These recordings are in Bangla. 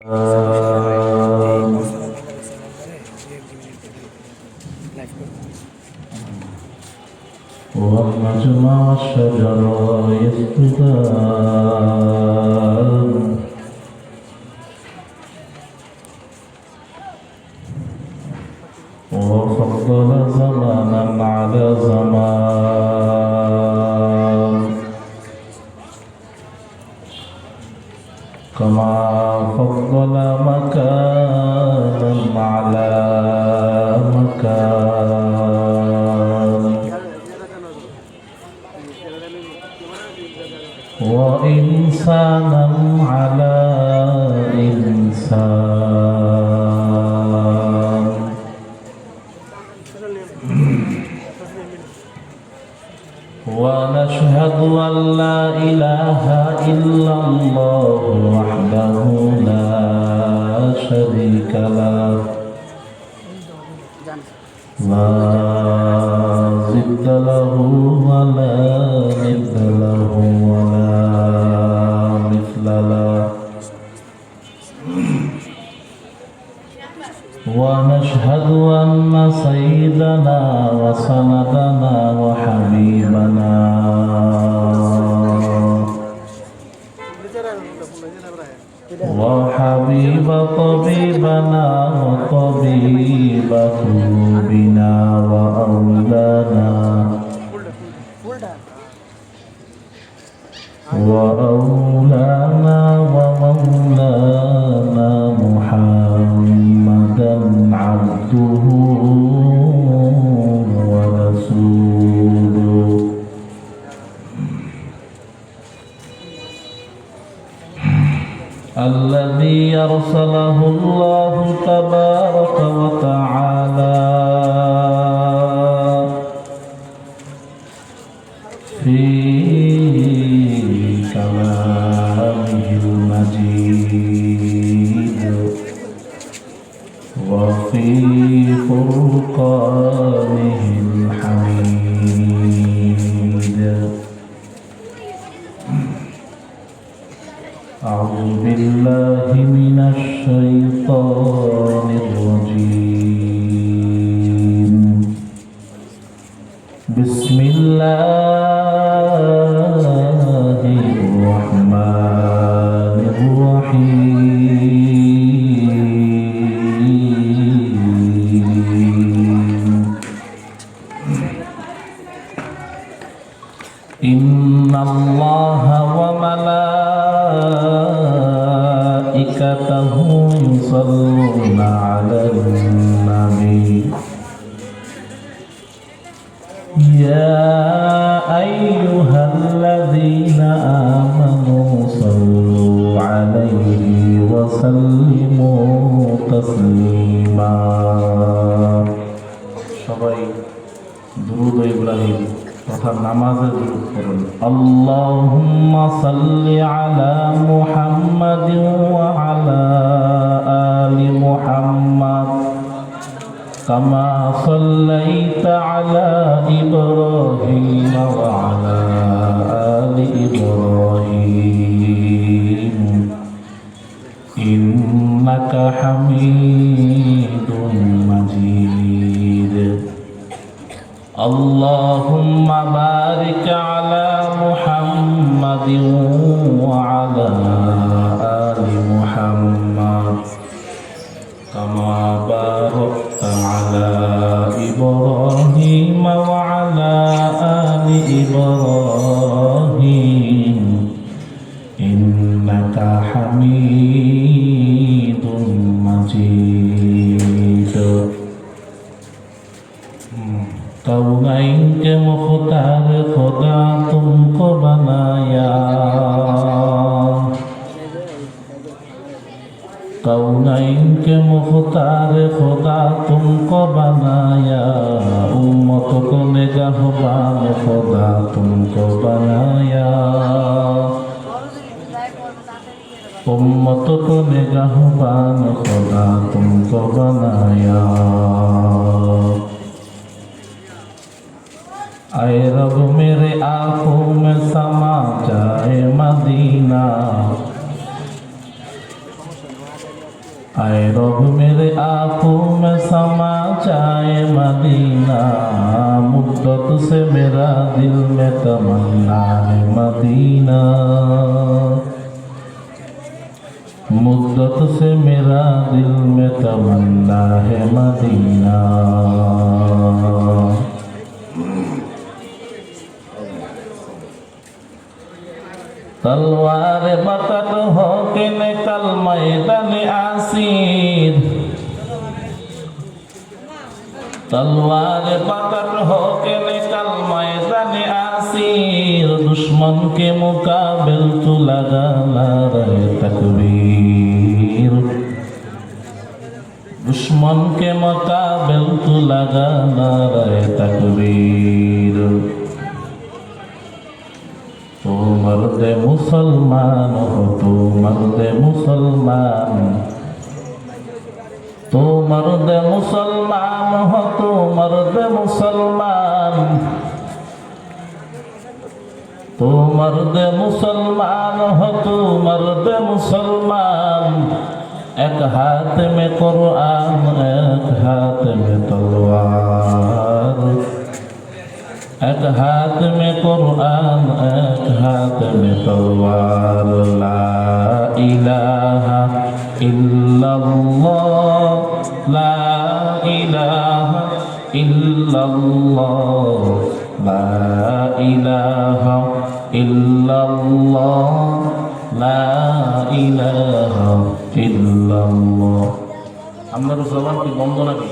والنجم والشجر يسجدان وفضل زمانا على زمان كما فضل مكانا على مكان وإنسانا على إنسان ونشهد أن لا إله إلا الله وحده لا شريك له لا ضد له ولا ند له ولا مثل له ونشهد أن سيدنا وسندنا وحبيبنا وحبيب طبيبنا وطبيب قلوبنا وأولانا ومولانا محمدا عبده ورسوله الذي أرسله الله تبارك وتعالى في كلامه المجيد وفي فرقانه الحميد. أعوذ بالله من الشيطان الرجيم. بسم الله الرحمن الرحيم. إن الله وملائكته يصلون على النبي يا أيها الذين آمنوا صلوا عليه وسلموا تسليما. সবাই দুরূদ ইব্রাহিম তথা নামাজে দুরূদ পড়ুন। আল্লাহুম্মা সাল্লি আলা মুহাম্মাদিন ওয়া আলা আলি মুহাম্মাদ কামা সাল্লাইতা আলা ইব্রাহিম ওয়া আলা আলি ইব্রাহিম ইন্নাকা হামিদুম মাজিদ। اللهم بارك على محمد وعلى آل محمد كما باركت على إبراهيم وعلى آل إبراهيم إنك حميد مجيد। कौनैन के मुख्तार खुदा तुमको बनाया, कौनैन के मुख्तार खुदा तुमको बनाया, उम्मत को निगहबान खुदा तुमको बनाया, उम्मत को निगहबान खुदा तुमको बनाया। आए रब मेरे आँखों में समा जाए मदीना, आए रब मेरे आंखों में समा जाए मदीना, मुद्दत से मेरा दिल में तमन्ना है मदीना, मुद्दत से मेरा दिल में तमन्ना है मदीना। तलवार बकट हो के निकल मैदान आसीर, तलवार बकट हो के निकल मैदान आसीर, दुश्मन के मुकाबिल तू लगा नारे तकबीर, दुश्मन के मुकाबिल तू लगा नारे तकबीर। तो मर्द मुसलमान हो, तो मर्द मुसलमान, तो मर्द मुसलमान हो, तो मर्द मुसलमान, तो मर्द मुसलमान हो, तो मर्द मुसलमान। एक हाथ में कुरान, एक हाथ में तलवार, एक हाथ में कुरान, एक हाथ में तलवार। ला इलाहा इल्लल्लाह, ला इलाहा इल्लल्लाह, ला इलाहा इल्लल्लाह, ला इलाहा इल्लल्लाह। আপনার জবান কি বন্ধ নাকি?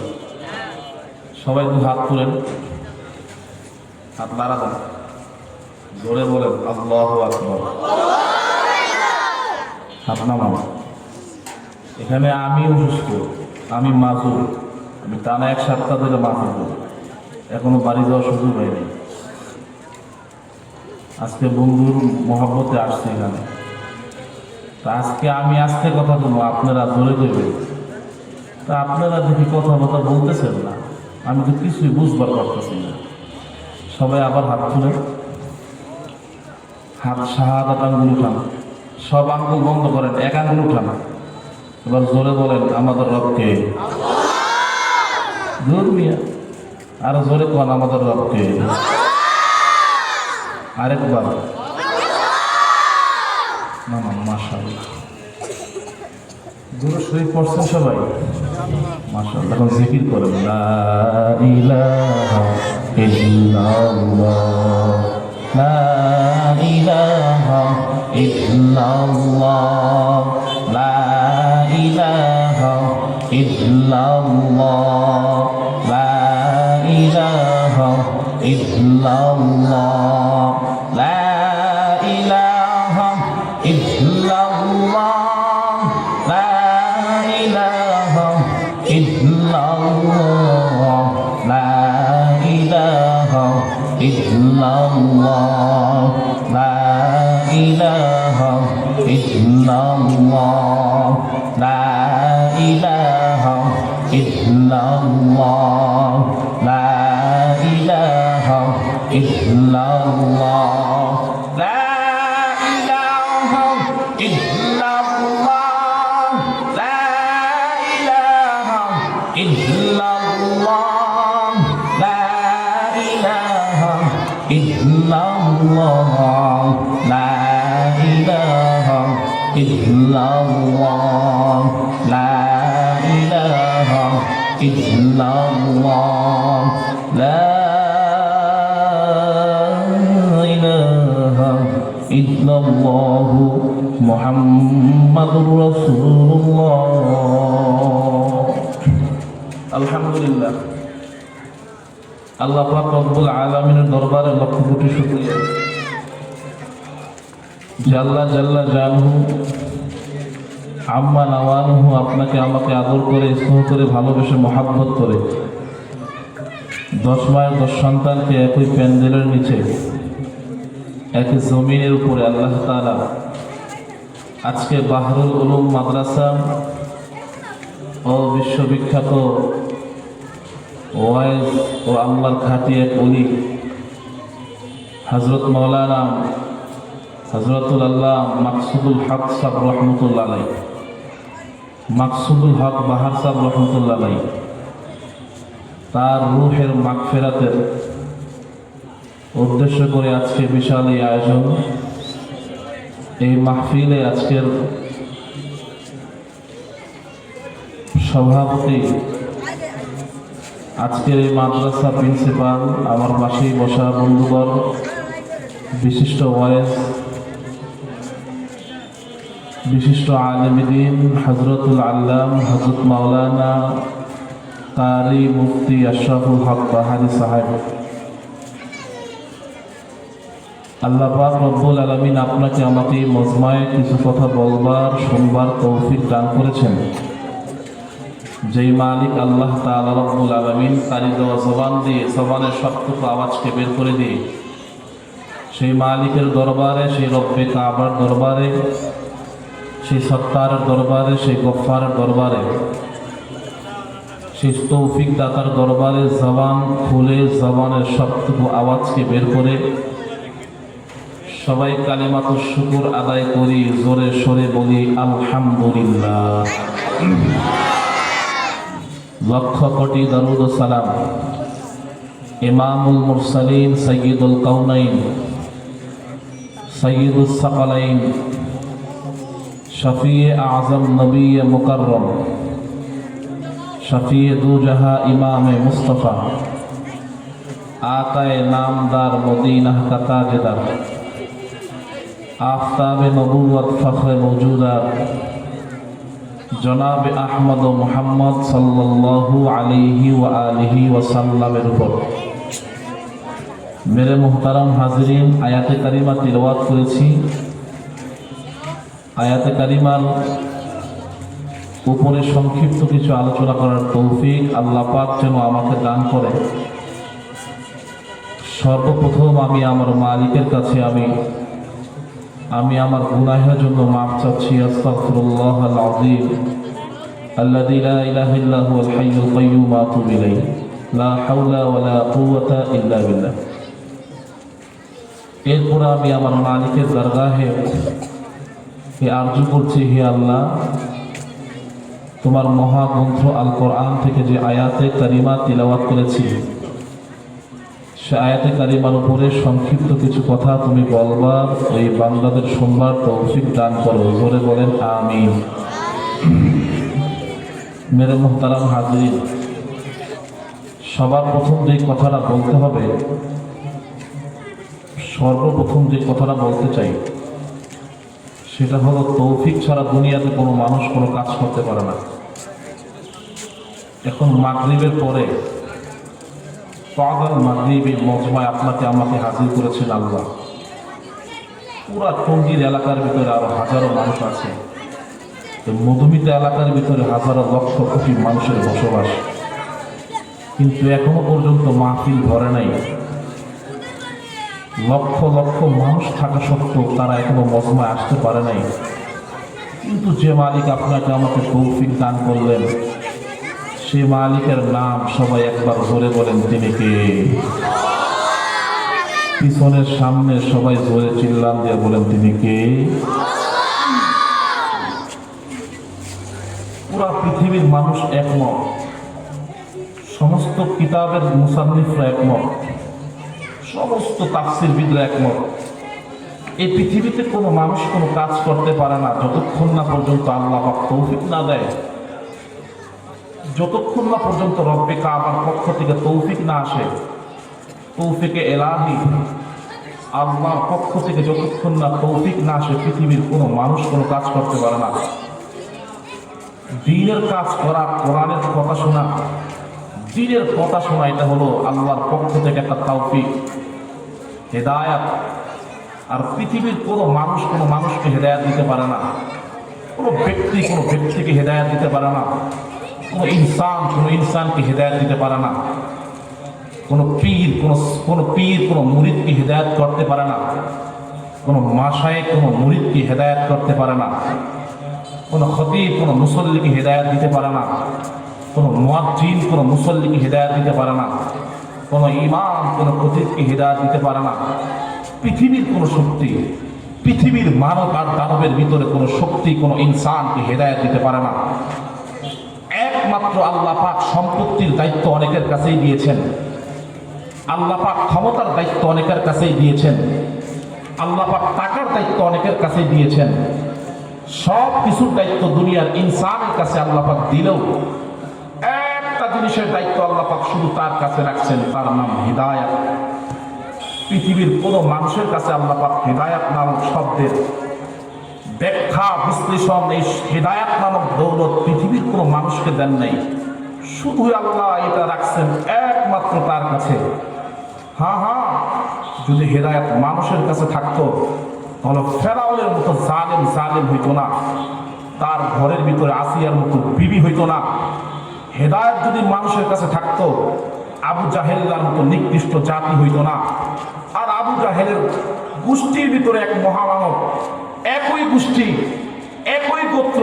সবাই একটু হাত তুলেন, হাত নাড়া দেন, জোরে বলেন আল্লাহু আকবার। হাত নামান। এখানে আমি অসুস্থ, আমি মাজুর, আমি টানা 1 সপ্তাহ ধরে মাজুর, এখনো বাড়ি যাওয়ার সুযোগ হয়নি। আজকে বন্ধুর মহব্বতে আসছে এখানে, তা আজকে আমি আজকে কথা বলবো, আপনারা জোরে দেবেন। তা আপনারা দেখি কথা বলতেছেন না, আমি তো কিছুই বুঝবার পারতেছি না। সবাই আবার হাত তুলে, হাত শাহাদাত আঙ্গুল উঠান, সব আঙ্গুল বন্ধ করেন, এক আঙ্গুল উঠান। এবার জোরে বলেন আমাদের রবকে। জোর মিয়া, আরো জোরে কোন আমাদের রবকে। আরেকবার না, মাশাআল্লাহ, জোরে শরীফ পড়ছেন সবাই, মাশাআল্লাহ। এখন জিকির করেন লা ইলাহা ইল্লাল্লাহ, লা ইলাহা ইল্লাল্লাহ, লা ইলাহা ইল্লাল্লাহ, লা ইলাহা ইল্লাল্লাহ, লা ইলাহা ইল্লাল্লাহ, লা ইলাহা ইল্লাল্লাহ, লা ইলাহা ইল্লাল্লাহ, লা ইলাহা ইল্লাল্লাহ, লা ইলাহা ইল্লাল্লাহ, লা ইলাহা ইল্লাল্লাহ, লা ইলাহা ইল্লাল্লাহ, লা ইলাহা ইল্লাল্লাহ, লা ইলাহা ইল্লাল্লাহ, লা ইলাহা ইল্লাল্লাহ, লা ইলাহা ইল্লাল্লাহ, লা ইলাহা ইল্লাল্লাহ, মুহাম্মাদুর রাসূলুল্লাহ। আলহামদুলিল্লাহ, আল্লাহ পাক রব্বুল আলামিনের দরবারে লক্ষ কোটি শুকরিয়া। জাল্লা জাল্লা জানহু আম্মা নাওয়ানুহু, আপনাকে আমাকে আদর করে, স্নেহ করে, ভালোবেসে, মহাব্বত করে 10 মায়ের 10 সন্তানকে একই প্যান্ডেলের নিচে, একই জমিনের উপরে আল্লাহ তাআলা আজকে বাহরুল উলুম মাদ্রাসা ও বিশ্ববিখ্যাত ওয়াইজ ও আল্লাহর খাঁটি এক ওলি হযরত মাওলানা হযরতুল আল্লাহ মাকসুদুল হক সাহেব রহমতুল্লাহ আলাইহি মাকসুদুল হক বাহার সাহেব রহমতুল্লাহ আলাইহি তার রূহের মাগফিরাতের উদ্দেশ্য করে আজকে বিশাল এই আয়োজন। এই মাহফিলে আজকের সভাপতি, আজকের এই মাদ্রাসা প্রিন্সিপাল, আমার পাশেই বসা বন্ধুগণ, বিশিষ্ট ওয়াইজ, বিশিষ্ট আলেম-ই-দ্বীন হযরতুল আল্লাম হযরত মাওলানা কারি মুফতি আশরাফুল হক বাহারি সাহেব, আল্লাহ পাক রব্বুল আলামিন আপনাকে আমাকে মজমায় কিছু কথা বলবার শুনবার তৌফিক দান করেছেন। যেই মালিক আল্লাহ তাআলা রব্বুল আলামিন কারি দেওয়া জবান দিয়ে জবানের সবটুকু আওয়াজকে বের করে দিয়ে সেই মালিকের দরবারে, সেই রব্বে কাবার দরবারে, সেই সত্তারের দরবারে, সেই গফফারের দরবারে, সেই তৌফিক দাতার দরবারে জবান খুলে জবানের সবটুকু আওয়াজকে বের করে সবাই কালিমাতুশ শুকর আদায় করি, জোরে সরে বলি আলহামদুলিল্লাহ। লক্ষ কোটি দরুদ ও সালাম ইমামুল মুরসালিন সাইয়্যিদুল কাউনাইন সাইয়্যিদুস সাকালাইন শফিয়ে আজম নবী মুকাররম শফিয়ে দু জাহা ইমামে মুস্তফা আকায়ে নামদার মদিনা কা তাজদার আফতাবে নবুওয়াত ফখরে মওজুদাত জনাব আহমদ ও মুহাম্মদ সাল্লাল্লাহু আলাইহি ওয়া আলিহি ওয়াসাল্লামের উপর মেরে মুহতারাম হাজিরিন, আয়াতে কারিমা তিলাওয়াত করেছি। আয়াতে কারিমার উপরে সংক্ষিপ্ত কিছু আলোচনা করার তৌফিক আল্লাহ পাক যেন আমাকে দান করে। সর্বপ্রথম আমি আমার মালিকের কাছে আমি আমার গুনাহের জন্য মাফ চাচ্ছি। আস্তাগফিরুল্লাহাল আযীম আল্লাযী লা ইলাহা ইল্লা হুয়াল হাইয়ুল কাইয়্যুম ওয়া আতুবু ইলাইহি লা হাওলা ওয়া লা কুওয়াতা ইল্লা বিল্লাহ। এরপর আমি আমার মালিকের দরগাহে আরজু করছি, হে আল্লাহ, তোমার মহাগ্রন্থ আল কোরআন থেকে যে আয়াতে কারিমা তিলাওয়াত করেছি সে আয়াতে কারিমার উপরে সংক্ষিপ্ত কিছু কথা তুমি বলবার, ওই বান্দাদের শুনবার তৌফিক দান করো। জোরে বলেন আমিন। মেরে মুহতারাম হাজির, সবার প্রথম যে কথাটা বলতে হবে, সর্বপ্রথম যে কথাটা বলতে চাই সেটা হলো তৌফিক ছাড়া দুনিয়াতে কোনো মানুষ কোনো কাজ করতে পারে না। এখন মাগরিবের পরে পাগাল মাগরিবের মজমায় আপনাকে আমাকে হাজির করেছেন আল্লাহ। পুরা টঙ্গীর এলাকার ভিতরে আরো হাজারো মানুষ আছে, মধুমিতা এলাকার ভিতরে হাজারো লক্ষ কোটি মানুষের বসবাস, কিন্তু এখনো পর্যন্ত মাহফিল ভরে নাই। লক্ষ লক্ষ মানুষ থাকা সত্ত্বেও তারা এখনো মজমায় আসতে পারে নাই। কিন্তু যে মালিক আপনাকে আমাকে তৌফিক দান করলেন, সে মালিকের নাম সবাই একবার জোরে বলেন, তিনি কে? পিছনের সামনে সবাই জোরে চিল্লান দিয়ে বলেন, তিনি কে? পুরা পৃথিবীর মানুষ একমত, সমস্ত কিতাবের মুসান্নিফরা একমত, সমস্ত তাফসীরবিদরা একমত। এই পৃথিবীতে কোনো মানুষ কোনো কাজ করতে পারে না যতক্ষণ না পর্যন্ত আল্লাহ পাক তৌফিক না দেয়, যতক্ষণ না পর্যন্ত রব্বে কাবার পক্ষ থেকে তৌফিক না আসে। তৌফিকে এলাহি আল্লাহর পক্ষ থেকে যতক্ষণ না তৌফিক না আসে, পৃথিবীর কোনো মানুষ কোনো কাজ করতে পারে না। দ্বীনের কাজ করা, কোরআনের কথা শোনা, দ্বীনের কথা শোনা, এটা হলো আল্লাহর পক্ষ থেকে একটা তৌফিক, হেদায়াত। আর পৃথিবীর কোনো মানুষ কোনো মানুষকে হেদায়াত দিতে পারে না, কোনো ব্যক্তি কোনো ব্যক্তিকে হেদায়াত দিতে পারে না, কোনো ইনসান কোনো ইনসানকে হেদায়াত দিতে পারে না, কোনো পীর কোনো মুরিদকে হেদায়াত করতে পারে না, কোনো মাশায়েখ কোনো মুরিদকে হেদায়াত করতে পারে না, কোনো খতীব কোনো মুসল্লিকে হেদায়াত দিতে পারে না, কোনো মুয়াজ্জিন কোনো মুসল্লিকে হেদায়াত দিতে পারে না, কোনো ইমাম কোনো খতীবকে হেদায়াত দিতে পারে না। পৃথিবীর কোনো শক্তি, পৃথিবীর মানব আর দানবের ভিতরে কোনো শক্তি কোনো ইনসানকে হেদায়েত দিতে পারে না। একমাত্র আল্লাহ পাক সম্পত্তির দায়িত্ব অনেকের কাছেই দিয়েছেন, আল্লাহ পাক ক্ষমতার দায়িত্ব অনেকের কাছেই দিয়েছেন, আল্লাহ পাক টাকার দায়িত্ব অনেকের কাছেই দিয়েছেন। সব কিছুর দায়িত্ব দুনিয়ার ইনসানের কাছে আল্লাহ পাক দিলেও একটা জিনিসের দায়িত্ব আল্লাহ পাক শুধু তার কাছে রাখছেন, তার নাম হিদায়াত। পৃথিবীর কোনো মানুষের কাছে আল্লাহ পাক হিদায়াত নামক শব্দের ব্যাখ্যা বিশ্লেষণ, এই হিদায়াত নামক দৌলত পৃথিবীর কোনো মানুষকে দেন নাই, শুধু আল্লাহ এটা রাখছেন একমাত্র তার কাছে। হ্যাঁ, যদি হেদায়েত মানুষের কাছে থাকতো তাহলে ফেরাউনের মতো জালেম হইতো না, তার ঘরের ভিতরে আসিয়ার মতো বিবি হইতো না। হেদায়েত যদি মানুষের কাছে থাকতো আবু জাহেলের মতো নিকৃষ্ট জাতি হইতো না। আর আবু জাহেলের গোষ্ঠীর ভিতরে এক মহামানব, একই গোষ্ঠী, একই গোত্র,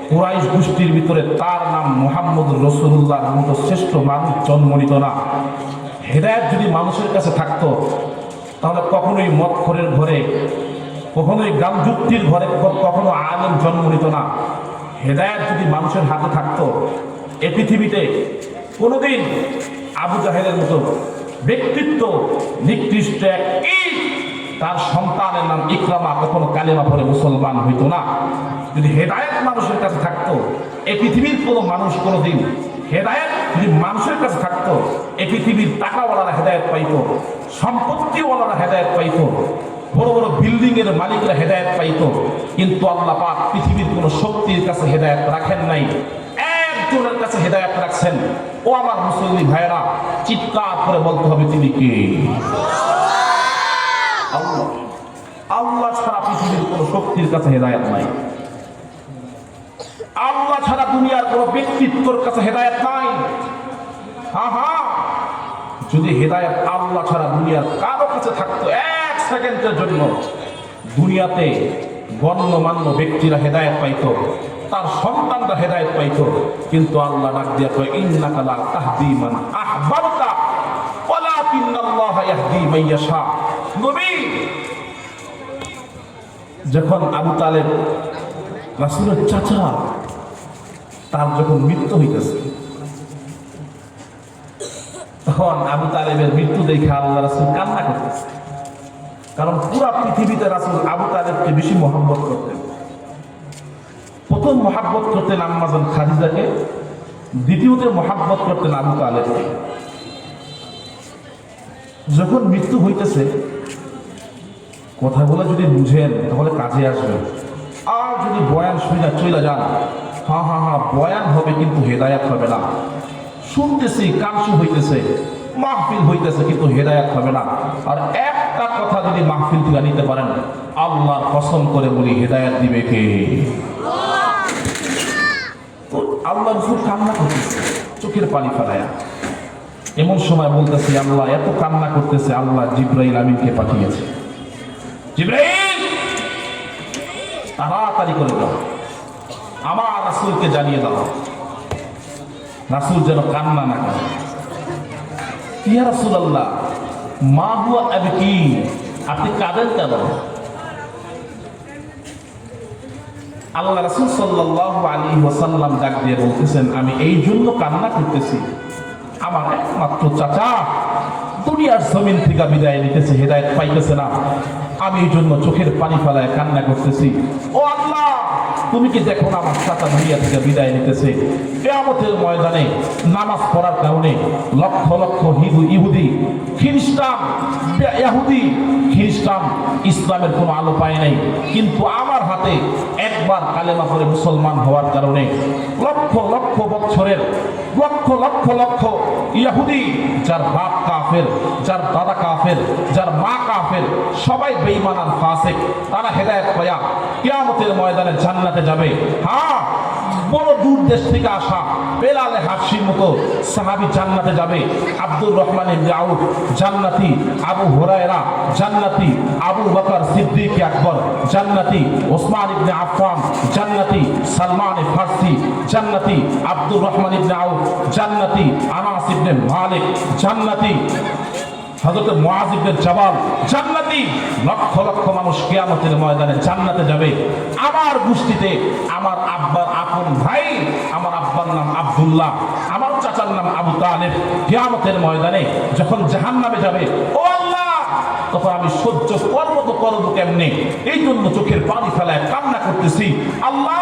কুরাইশ গোষ্ঠীর ভিতরে তার নাম মুহাম্মদ রাসূলুল্লাহর মতো শ্রেষ্ঠ মানুষ জন্ম নিত না। হেদায়েত যদি মানুষের কাছে থাকতো তাহলে কখনোই মদখোরের ঘরে, কখনোই গামযুক্তির ঘরে কখনো আলেম জন্ম নিত না। হেদায়েত যদি মানুষের হাতে থাকতো এ পৃথিবীতে কোনোদিন আবু জাহেলের মতো ব্যক্তিত্ব নিকৃষ্ট এক ইট, তার সন্তানের নাম ইকরামা কখনো কালেমা পড়ে মুসলমান হইতো না। যদি হেদায়েত মানুষের কাছে থাকতো এই পৃথিবীর কোনো মানুষ কোনোদিন, হেদায়েত যদি মানুষের কাছে থাকতো এই পৃথিবীর টাকাওয়ালারা হেদায়েত পাইতো, সম্পত্তিওয়ালারা হেদায়েত পাইতো, বড় বড় বিল্ডিং এর মালিকরা হেদায়েত পাইতো। কিন্তু আল্লাহ পাক পৃথিবীর কোনো শক্তির কাছে হেদায়েত রাখেন নাই, একজনের কাছে হেদায়েত রাখছেন। ও আমার মুসলিম ভাইরা, চিৎকার করে বলতে হবে তিনি কে? আল্লাহ। আল্লাহ ছাড়া পৃথিবীর কোনো শক্তির কাছে হেদায়েত নাই, আল্লাহ ছাড়া দুনিয়ার কোনো ব্যক্তিত্বের কাছে হেদায়েত নাই। হ্যাঁ, যদি হেদায়েত আল্লাহ ছাড়া দুনিয়ার কারো কাছে থাকতো এক সেকেন্ডের জন্য, দুনিয়াতে গণ্যমান্য ব্যক্তিরা হেদায়েত পাইতো, তার সন্তানরা হেদায়েত পাইতো। কিন্তু আল্লাহ ডাক দিয়া কয় ইন্নাকা লা তাহদি মান আহবাবতা ওয়ালাকিন্নাল্লাহা ইয়াহদি মান ইয়াশা। নবী যখন আবু তালেব রাসূলের চাচা, তার যখন মৃত্যু হইতেছে, তখন আবু তালেবের মৃত্যু দেখে আল্লাহ রাসূল কান্না করতেছে। কারণ পুরা পৃথিবীতে রাসূল আবু তালেবকে বেশি মহব্বত করতেন। প্রথম মহব্বত করতেন আম্মাজান খাদিজাকে, দ্বিতীয়তে মহব্বত করতেন আবু তালেবকে। যখন মৃত্যু হইতেছে, কথাগুলো যদি বুঝেন তাহলে কাজে আসবে। আর যদি বয়ান শুনে চলে যান, হ্যাঁ বয়ান হবে কিন্তু হেদায়েত হবে না। শুনতেছি কানসু হইতেছে, মাহফিল হইতেছে, কিন্তু হেদায়েত হবে না। আর একটা কথা যদি মাহফিল থেকে নিতে পারেন, আল্লাহর কসম করে বলি হেদায়েত দিবে কে? তো আল্লাহ রাসূল কান্না করতেছে, চোখের পানি ফেলায়া। এমন সময় বলতেছে, আল্লাহ এত কান্না করতেছে, আল্লাহ জিবরাইল আমিনকে পাঠিয়েছে। জিবরাইল, তাড়াতাড়ি করে দাও, আমার রাসূলকে জানিয়ে দাও, রাসূল যেন কান্না না করে। ইয়া রাসূলুল্লাহ, মা হুয়া আবকি, আপনি কাঁদেন কেন? আল্লাহ রাসূল সাল্লাল্লাহু আলাইহি ওয়াসাল্লাম ডাক দিয়ে বলতেছেন, আমি এই জন্য কান্না করতেছি, আমার একমাত্র চাচা দুনিয়ার জমিন থেকে বিদায় নিতেছে, হেদায়েত পাইতেছে না। আমি এই জন্য চোখের পানি ফেলায় কান্না করতেছি। ও আল্লাহ, তুমি কি দেখো না আমার চাচা দুনিয়া থেকে বিদায় নিতেছে? কিয়ামতের ময়দানে নামাজ পড়ার কারণে লক্ষ লক্ষ ইহুদি খ্রিস্টান ইসলামের কোনো আলো পায় নাই। কিন্তু আমার হাতে একবার কালেমা পড়ে মুসলমান হওয়ার কারণে লক্ষ লক্ষ বছরের লক্ষ ইহুদি, যার বাপ কাফের, যার দাদা কাফের, যার মা কাফের, সবাই বেঈমান আর ফাসিক, তারা হেদায়েত পায়া কিয়ামতের ময়দানে জান্নাতে যাবে। হ্যাঁ, বড় দূর দেশ থেকে আসা বেলালে হাবশির মতো সাহাবী জান্নাতে যাবে। আব্দুর রহমান ইবনে আউফ জান্নাতি, আবু হুরায়রা জান্নাতি, আবু বকর সিদ্দিক আকবর জান্নাতি, ওসমান ইবনে আফফান জান্নাতি, সালমান ফারসি জান্নাতি, আব্দুর রহমান ইবনে আউফ জান্নাতি, আনাস ইবনে মালিক জান্নাতি, হযরত মুআয ইবনে জাবাল জান্নাতি, লক্ষ লক্ষ মানুষ কিয়ামতের ময়দানে জান্নাতে যাবে। আমার গোষ্ঠীতে আমার আব্বার আপন ভাই, আমার আব্বার নাম আব্দুল্লাহ, আমার চাচার নাম আবু তালেব, কিয়ামতের ময়দানে যখন জাহান্নামে যাবে, ও আল্লাহ, তখন আমি সহ্য করবো তো করবো কেমনে? এই জন্য চোখের পানি ফেলায় কান্না করতেছি। আল্লাহ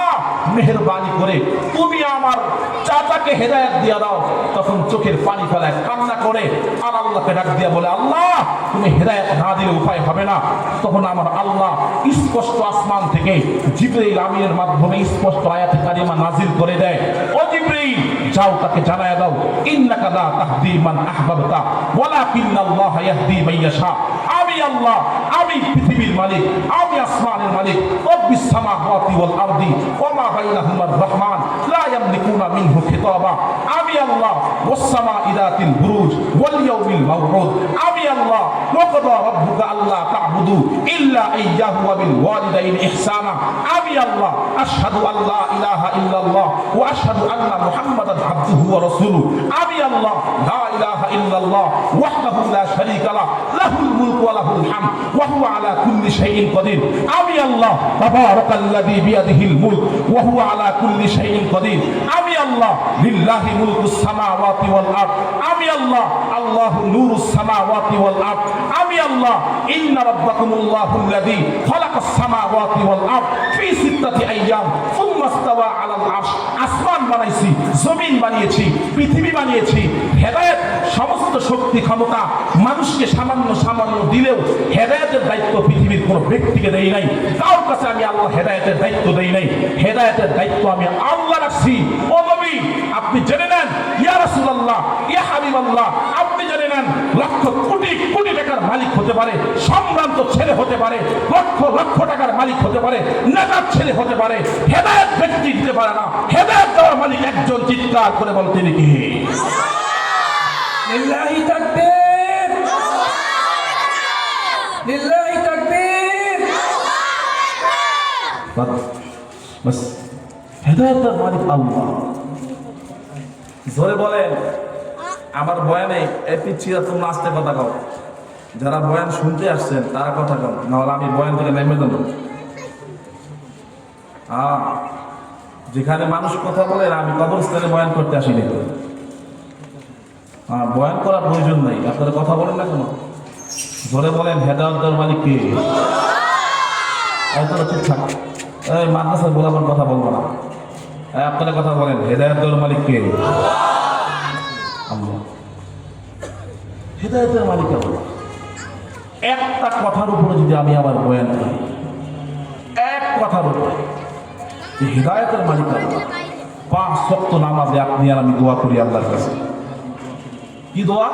মেহেরবানি করে তুমি আমার চাচাকে হেদায়েত দিয়া দাও। তখন চোখের পানি ফেলায় কান্না করে আর আল্লাহকে ডাক দিয়া বলে, আল্লাহ তুমি হেদায়েত না দিলে উপায় হবে না। তখন আমার আল্লাহ স্পষ্ট আসমান থেকে জিবরাইল আমিনের মাধ্যমে স্পষ্ট আয়াতে কারিমা নাজিল করে দেয়, ও জিবরাইল যাও তাকে জানায়া দাও, ইন্নাকা লা তাহদি মান আহবাবতা ওয়ালাকিন্নাল্লাহ ইয়াহদি মান ইয়াশা। আমি আল্লাহ, আমি পৃথিবীর মালিক, আমি আসমানের মালিক। রব্বিস সামাওয়াতি ওয়াল আরদি ওয়া মা বাইনাহুমার রহমান লা ইয়ামলিকুনা মিনহু খিতাবা। আমি আল্লাহ ওয়াস সামাই যাতিল বুরুজ ওয়াল ইয়াউমিল মাউউদ। আমি আল্লাহ ওয়া কাদা রাব্বুকা আল্লা তা'বুদু ইল্লা ইয়্যাহু ওয়া বিল ওয়ালিদাইনি ইহসানা। আমি আল্লাহ আশহাদু আল্লা ইলাহা ইল্লাল্লাহ ওয়া আশহাদু আন্না মুহাম্মাদান আবদুহু ওয়া রাসূলুহু। আমি আল্লাহ লা ইলাহা ইল্লাল্লাহ ওয়াহদাহু লা শারীকা লাহু লাহুল মুলকু ওয়া লাহুল হামদ ওয়া হুয়া আলা কুল্লি শাইইন কাদির। আমি আল্লাহ তাবারাকাল্লাযী বিয়াদিহিল মুলক ওয়া হুয়া আলা কুল্লি শাইইন কাদির। আমি আল্লাহ লিল্লাহি মুলকুস সামাওয়াতি ওয়াল আরদ। আমি আল্লাহ আল্লাহু নূরুস সামাওয়াতি ওয়াল আরদ। আমি আল্লাহ ইন্না রাব্বাকুমুল্লাহুল্লাযী খালাকাস সামাওয়াতি ওয়াল আরদ ফি সিত্তাতি আইয়াম সুম্মা ইসতাওয়া আলাল আরশ। আসমান বানাইছি, জমিন বানিয়েছি, পৃথিবী বানিয়েছি। হেদায়েত সমস্ত শক্তি ক্ষমতা মানুষকে সামান্য সামান্য দিলেও হেদায়েতের দায়িত্ব পৃথিবীর কোনো ব্যক্তিকে দেই নাই। কারোর কাছে আমি আল্লাহ হেদায়েতের দায়িত্ব দেই নাই। হেদায়েতের দায়িত্ব আমি আল্লাহ রাখছি। ও নবী আপনি জেনে নেন, ইয়া রাসূলুল্লাহ, ইয়া হাবিবাল্লাহ, আপনি জেনে নেন, লক্ষ কোটি কোটি টাকার মালিক হতে পারে, সম্ভ্রান্ত ছেলে হতে পারে, লক্ষ লক্ষ টাকার মালিক হতে পারে, নেতার ছেলে হতে পারে, হেদায়েত ব্যক্তি দিতে পারে না। হেদায়েত দেওয়ার মালিক একজন, চিৎকার করে বল তিনি কি? লিল্লাহি তাকবীর, লিল্লাহি তাকবীর। বাস হেদায়েতের মালিক আল্লাহ। জোরে বলেন। আমার বয়ানে এই পিচ্ছিরা তোমরা আস্তে কথা কও, যারা বয়ান শুনতে আসছেন তারা কথা কও, নাহলে আমি বয়ান থেকে নেমে দেবো। যেখানে মানুষ কথা বলে আমি কবরস্থানে বয়ান করতে আসিনি। বয়ান করার প্রয়োজন নাই, আপনারা কথা বলেন না কেন? জোরে বলেন হেদায়েতের মালিক কে? তোরা চুপ থাক, এই মাদ্রাসায় বলাবার কথা বলবো না। আপনারা কথা বলেন হেদায়েতের মালিক কে? আল্লাহ। হেদায়েতের মালিক আল্লাহ। একটা কথার উপরে যদি আমি আমার বয়ান করি, এক কথার উপরে যে হেদায়েতের মালিক আল্লাহ, 5 ওয়াক্ত নামাজে আপনি আর আমি দোয়া করি আল্লাহর কাছে। কি দোয়া?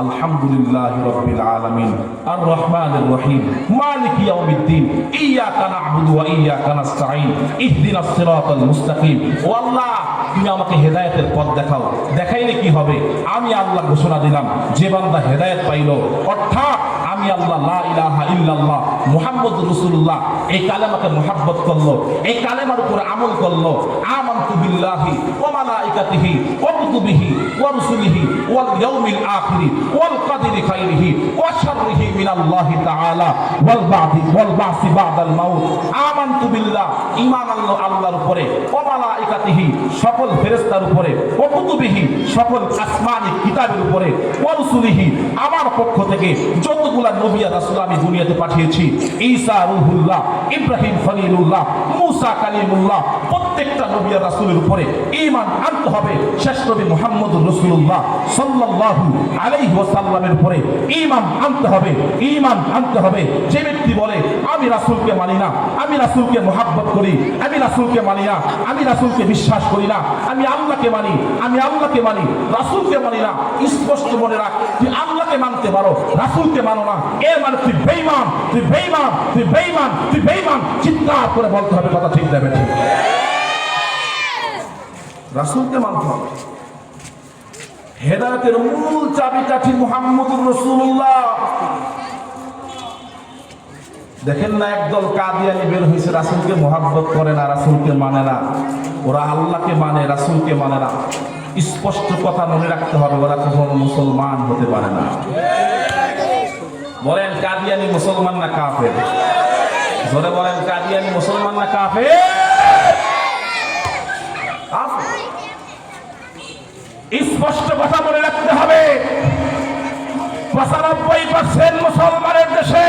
আলহামদুলিল্লাহি রাব্বিল আলামিন আর রহমানির রহিম মালিকি ইয়াউমিদ্দিন ইয়্যাকা না'বুদু ওয়া ইয়্যাকা নাস্তাঈন ইহদিনাস সিরাতাল মুস্তাকিম। ও আল্লাহ তুমি আমাকে হেদায়েতের পথ দেখাও। দেখাইলে কি হবে? আমি আল্লাহ ঘোষণা দিলাম, যে বান্দা হেদায়েত পাইল, অর্থাৎ আমি আল্লাহ লা ইলাহা ইল্লাল্লাহ মুহাম্মদুর রাসূলুল্লাহ এই কালেমাকে মুহাব্বত করলো, এই কালেমার উপরে আমল করলো, আমানতু বিল্লাহি ওয়া মালাইকাতিহি ওয়া কুতুবিহি ওয়া রুসুলিহি ওয়াল ইয়াউমিল আখির ওয়াল কদরি খাইরিহি ওয়া শাররিহি মিনাল্লাহি তাআলা ওয়াল বা'সি বা'দাল মাউত। আমানতু বিল্লাহ ঈমান আনলো আল্লাহর উপরে, ওয়া মালাইকাতিহি সকল ফেরেশতার উপরে, ওয়া কুতুবিহি সকল আসমানি কিতাবের উপরে, ওয়া রুসুলিহি আমার পক্ষ থেকে যতগুলা নবী আর রাসূল আমি দুনিয়াতে পাঠিয়েছি, ঈসা রূহুল্লাহ, ইব্রাহিম খলিলুল্লাহ, মুসা কালিমুল্লাহ, প্রত্যেকটা নবী আর রাসূলের উপরে ঈমান আনতে হবে। শেষ নবী মুহাম্মদুর রাসূলুল্লাহ সাল্লাল্লাহু আলাইহি ওয়াসাল্লামের উপরে ঈমান আনতে হবে। ঈমান আনতে হবে। যে ব্যক্তি বলে আমি রাসূলকে মানি না, আমি রাসূলকে মুহাব্বত করি, আমি রাসূলকে মানি না, আমি রাসূলকে বিশ্বাস করি না, আমি আল্লাহকে মানি, আমি আল্লাহকে মানি, রাসূলকে মানি না, স্পষ্ট মনে রাখ, তুই আল্লাহকে মানতে পারো, রাসূলকে মানো না, এর মানে তুই বেঈমান, তুই বেঈমান, তুই বেঈমান, তুই বেঈমান। চিৎকার করে বলতে হবে, কথা ঠিক দেবে ঠিক। রাসূলকে মানতে হবে। হেদায়েতের মূল চাবিকাঠি মুহাম্মদুর রাসূলুল্লাহ। দেখেন না একদল কাদিয়ানি বের হয়েছে, রাসূলকে মুহাব্বত করে না, রাসূলকে মানে না, ওরা আল্লাহকে মানে, রাসূলকে মানে না। স্পষ্ট কথা মনে রাখতে হবে, ওরা কখনো মুসলমান হতে পারে না। বলেন কাদিয়ানি মুসলমান না কাফের? জোরে বলেন কাদিয়ানি মুসলমান না কাফের? কাফের। স্পষ্ট কথা বলে রাখতে হবে, 95% মুসলমানের দেশে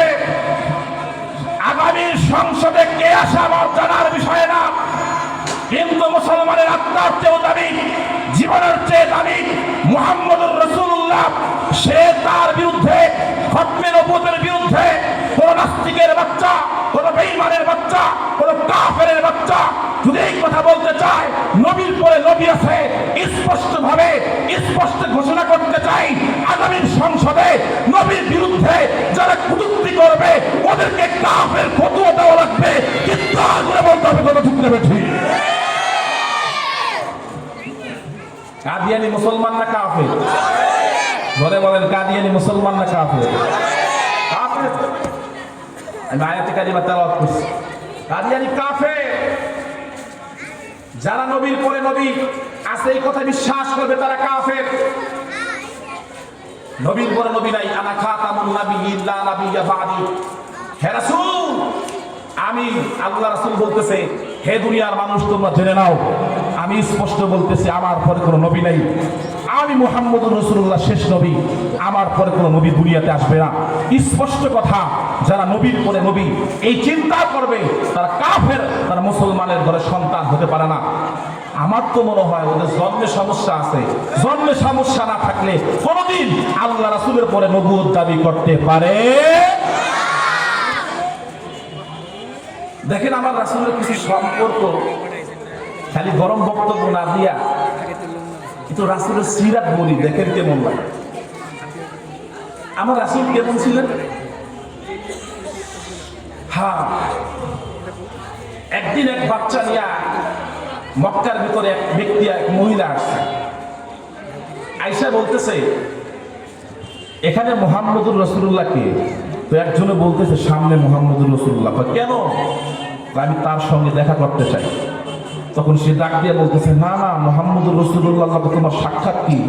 আগামী সংসদে কে আসা আমার জানার বিষয় না, কিন্তু মুসলমানের আত্মার চেয়েও দামি, জীবনের চেয়ে দামি মুহাম্মদুর রাসূলুল্লাহ। সে তার বিরুদ্ধে, খতমে নবুয়তের বিরুদ্ধে কোন নাস্তিকের বাচ্চা, কোন বেঈমানের বাচ্চা, কোন কাফেরের বাচ্চা যদি এই কথা বলতে চায় নবীর পরে নবী আছে, স্পষ্টভাবে স্পষ্ট ঘোষণা করতে চাই, আগামী সংসদে নবীর বিরুদ্ধে যারা কটূক্তি করবে ওদেরকে কাফের ফতোয়া দেওয়া লাগবে। চিৎকার করে বলতে হবে, কথা ঠিক না ঠিক? কাদিয়ানি মুসলমান না কাফের? ধরে বলেন কাদিয়ানি মুসলমান না কাফের? কাফের। আমি আয়াতে কারিমা তেলাওয়াত করছি, কাদিয়ানি কাফের। যারা নবীর পরে নবী আছে এই কথা বিশ্বাস করবে তারা কাফের। নবীর পরে নবী নাই, আনা খাতামুন নাবিয়্যিন লা নাবিয়্যা বাদি। হে রাসূল, আমি আল্লাহ রাসূল বলতেছে, হে দুনিয়ার মানুষ তোমরা জেনে নাও, আমি স্পষ্ট বলতেছি আমার পরে কোনো নবী নাই, আমি মুহাম্মদুর রাসূলুল্লাহ শেষ নবী, আমার পরে কোনো নবী দুনিয়াতে আসবে না। স্পষ্ট কথা। যারা নবীর পরে নবী এই চিন্তা করবে তারা কাফের, তারা মুসলমানের ঘরে সন্তান হতে পারে না। আমার তো মনে হয় ওদের জন্মে সমস্যা আছে। জন্মে সমস্যা না থাকলে কোনোদিন আল্লাহ রাসূলের পরে নবুয়ত দাবি করতে পারে। দেখেন আমার রাসূলের কিছু সম্পর্ক খালি গরম বক্তব্য না দিয়া কিন্তু রাসূলের সিরাত বলি, দেখেন কেমন লাগে। আমার রাসূল কেমন ছিলেন? হ্যাঁ, একদিন এক বাচ্চা নিয়ে মক্কার ভিতরে এক ব্যক্তি, এক মহিলা আসছে, আয়েশা বলতেছে এখানে মুহাম্মদুর রাসূলুল্লাহ কে? তো একজনে বলতেছে সামনে মুহাম্মদুর রাসূলুল্লাহ। কেন? আমি তার সঙ্গে দেখা করতে চাই। তখন সে ডাক দিয়ে বলতেছে, না না, মুহাম্মদুর রাসূলুল্লাহ তোমার সাক্ষাৎ কি?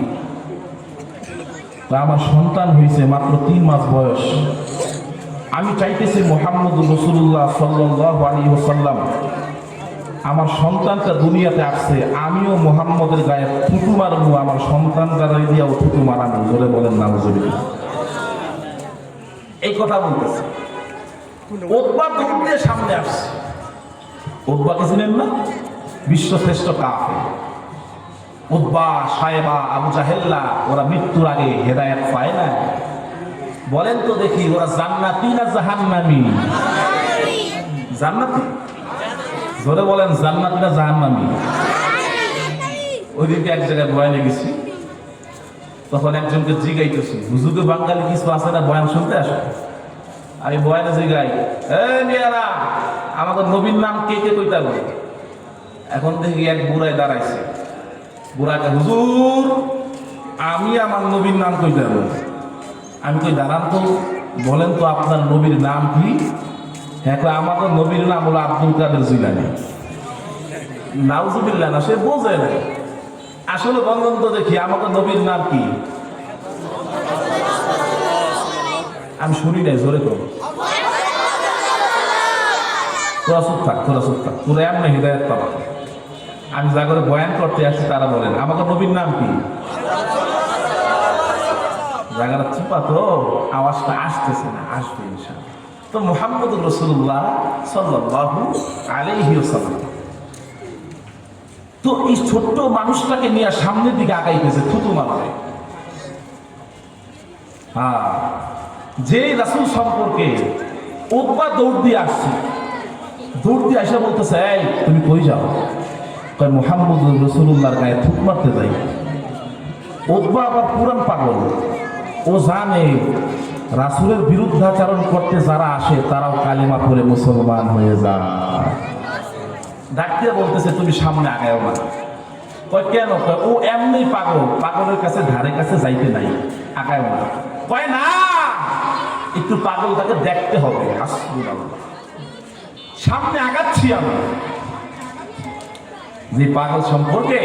আমার সন্তান হয়েছে মাত্র 3 মাস বয়স, আমি চাইতেছি মুহাম্মদুর রাসূলুল্লাহ সাল্লাল্লাহু আলাইহি ওয়াসাল্লাম, আমার সন্তানটা দুনিয়াতে আসছে, আমিও মুহাম্মদের গায়ে থুতু মারবো, আমার সন্তান গায়ে দিয়েও থুতু মারানো। জোরে বলেন নাউজুবিল্লাহ। এই কথা বলতেছে। উতবা দৌড় দিয়ে সামনে আসছে। উতবাকে চিনেন না? বিশ্বশ্রেষ্ঠ কাফের। উতবা, সায়বা, আবু জাহেল্লা ওরা মৃত্যুর আগে হেদায়েত পায় না। বলেন তো দেখি ওরা জান্নাতি না জাহান্নামী? জান্নাতি। জোরে বলেন জান্নাতি না জাহান্নামী? ওইদিকে এক জায়গায় বয়ানে গেছি, তখন একজনকে জিগাইতেছি, হুজুরে বাঙালি কিছু আছে না বয়ান শুনতে আসে? আমি বয়ানে জিগাই, মেয়েরা আমাদের নবীর নাম কে কে কইতে হবে? এখন দেখি এক বুড়ায় দাঁড়াইছে। বুড়াকে, হুজুর আমি আমার নবীর নাম কইতে হবে। আমি কই দাঁড়ান তো, বলেন তো আপনার নবীর নাম কি? হ্যাঁ, আমাদের নবীর নাম হলো আব্দুল কাদের জিলানী। নাউজুবিল্লাহ না, সে বোঝে না। আসলে বন্ধন তো দেখি আমাদের নবীর নাম কি? আমি শুনি নাই, জোরে করো। তোরা চুপ থাক, তোরা চুপ থাক, তোরা এমন হৃদায়ত পাবা। আমি যা করে বয়ান করতে আসি তারা বলেন আমাদের নবীর নাম কি? জায়গাটা চুপা তো, আওয়াজটা আসতেছে না, আসবে ইনশাআল্লাহ। তো মুহাম্মদুর রাসূলুল্লাহ সাল্লাল্লাহু আলাইহি ওয়াসাল্লাম তো এই ছোট্ট মানুষটাকে নিয়ে সামনের দিকে আগাইতেছে থুতু মারবে। হ্যাঁ, যে রাসূল সম্পর্কে উতবা দৌড় দিয়ে আসছে, দৌড় দিয়ে আসে বলতেছে, এই তুমি কই যাও? কয় মুহাম্মদুর রাসূলুল্লাহর গায়ে থুতু মারতে যাই। উতবা আবার পুরান পাগল, ও জানে রাসূলের বিরুদ্ধাচরণ করতে যারা আসে তারাও কালিমা পড়ে মুসলমান হয়ে যায়। ডাক দিয়ে বলতেছে তুমি সামনে আগায়ও না। কয় কেন? কয় ও এমনি পাগল, পাগলের কাছে ধারে কাছে যাইতে নাই, আগায়ও না। কয় না, একটু পাগলটাকে দেখতে হবে। সামনে আগাচ্ছি আমি। যে পাগল সম্পর্কে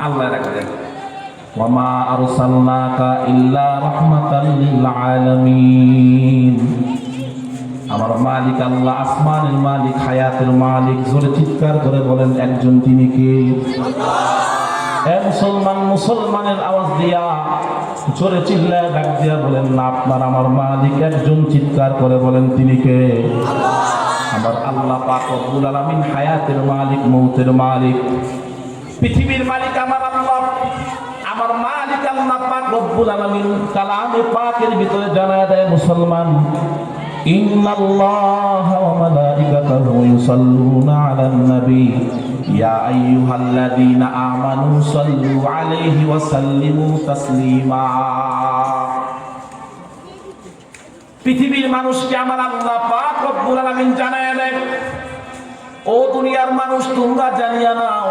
আল্লাহ রাখবেন, ওয়ামা আরসালনাকা ইল্লা রাহমাতাল লিল আলামিন। আমার মালিক আল্লাহ, আসমানের মালিক, হায়াতের মালিক। জোরে চিৎকার করে বলেন একজন, তিনি কে? এ মুসলমান, মুসলমানের আওয়াজ দিয়া জোরে চিল্লায় ডাক দিয়া বলেন না, আপনার আমার মালিক একজন। চিৎকার করে বলেন তিনি কে? আমার আল্লাহ পাক রব্বুল আলামিন, হায়াতের মালিক, মৌতের মালিক, পৃথিবীর মালিক আমার আল্লাহ। আমার মালিক আল্লাহ পাক রব্বুল আলামিন কালামে পাকের ভিতরে জানায় দেয়, মুসলমান, ইন্নাল্লাহা ওয়া মালাইকাতাহু ইউসাল্লুনা আলান নবী ইয়া আইয়ুহাল্লাযীনা আমানু সাল্লু আলাইহি ওয়া সাল্লিমু তাসলিমা। পৃথিবীর মানুষকে আমার আল্লাহ পাক রব্বুল আলামিন জানায় দেয়, ও দুনিয়ার মানুষ, তোমরা জানিয়া নাও,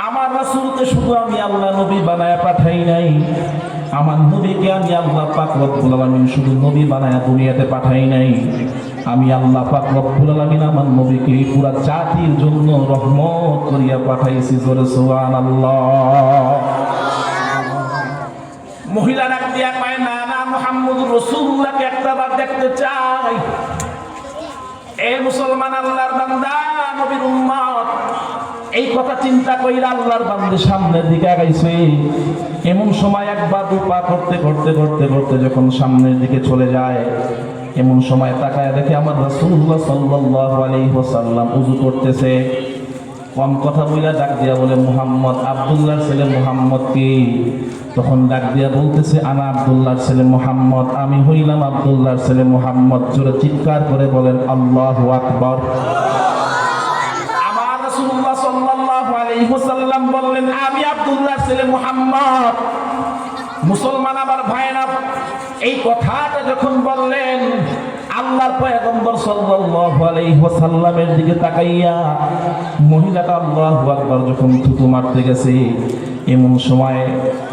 আমার রাসূলকে শুধু আমি আল্লাহ নবী বানায়া পাঠাই নাই। আমার নবীকে আমি আল্লাহ পাক রব্বুল আলামিন শুধু নবী বানায়া দুনিয়াতে পাঠাই নাই। আমি আল্লাহ পাক রব্বুল আলামিন আমার নবীকে পুরা জাতির জন্য রহমত করিয়া পাঠাইছি। জোরে সুবহানাল্লাহ। মহিলা ডাক দিয়া কয়, না না, মুহাম্মদুর রাসূলুল্লাহকে একটাবার দেখতে চাই। এ মুসলমান, আল্লাহর বান্দা, নবীর উম্মত, এই কথা চিন্তা কইরা আল্লাহর বান্দা সামনের দিকে আগাইছে। এমন সময় একবার দুপা করতে করতে করতে করতে যখন সামনের দিকে চলে যায়, এমন সময় তাকায় দেখে আমার রাসূলুল্লাহ সাল্লাল্লাহু আলাইহি ওয়াসাল্লাম ওযু করতেছে। কম কথা বইলা ডাক দিয়া বলে, মুহাম্মদ, আব্দুল্লাহর ছেলে মুহাম্মদ কি? তখন ডাক দিয়া বলতেছে, আনা আব্দুল্লাহর ছেলে মুহাম্মদ, আমি হইলাম আব্দুল্লাহর ছেলে মুহাম্মদ। জোরে চিৎকার করে বলেন আল্লাহু আকবার। আমার রাসূলুল্লাহ সাল্লাল্লাহু আলাইহি ওয়াসাল্লাম বললেন, আমি আব্দুল্লাহর ছেলে মুহাম্মদ। মুসলমান আমার ভাইরা, এই কথাটা যখন বললেন, আল্লাহর পয়গম্বর সাল্লাল্লাহু আলাইহি ওয়াসাল্লামের দিকে তাকাইয়া মহিলাটা আল্লাহু আকবার যখন থুতু মারতে গেছে, এমন সময়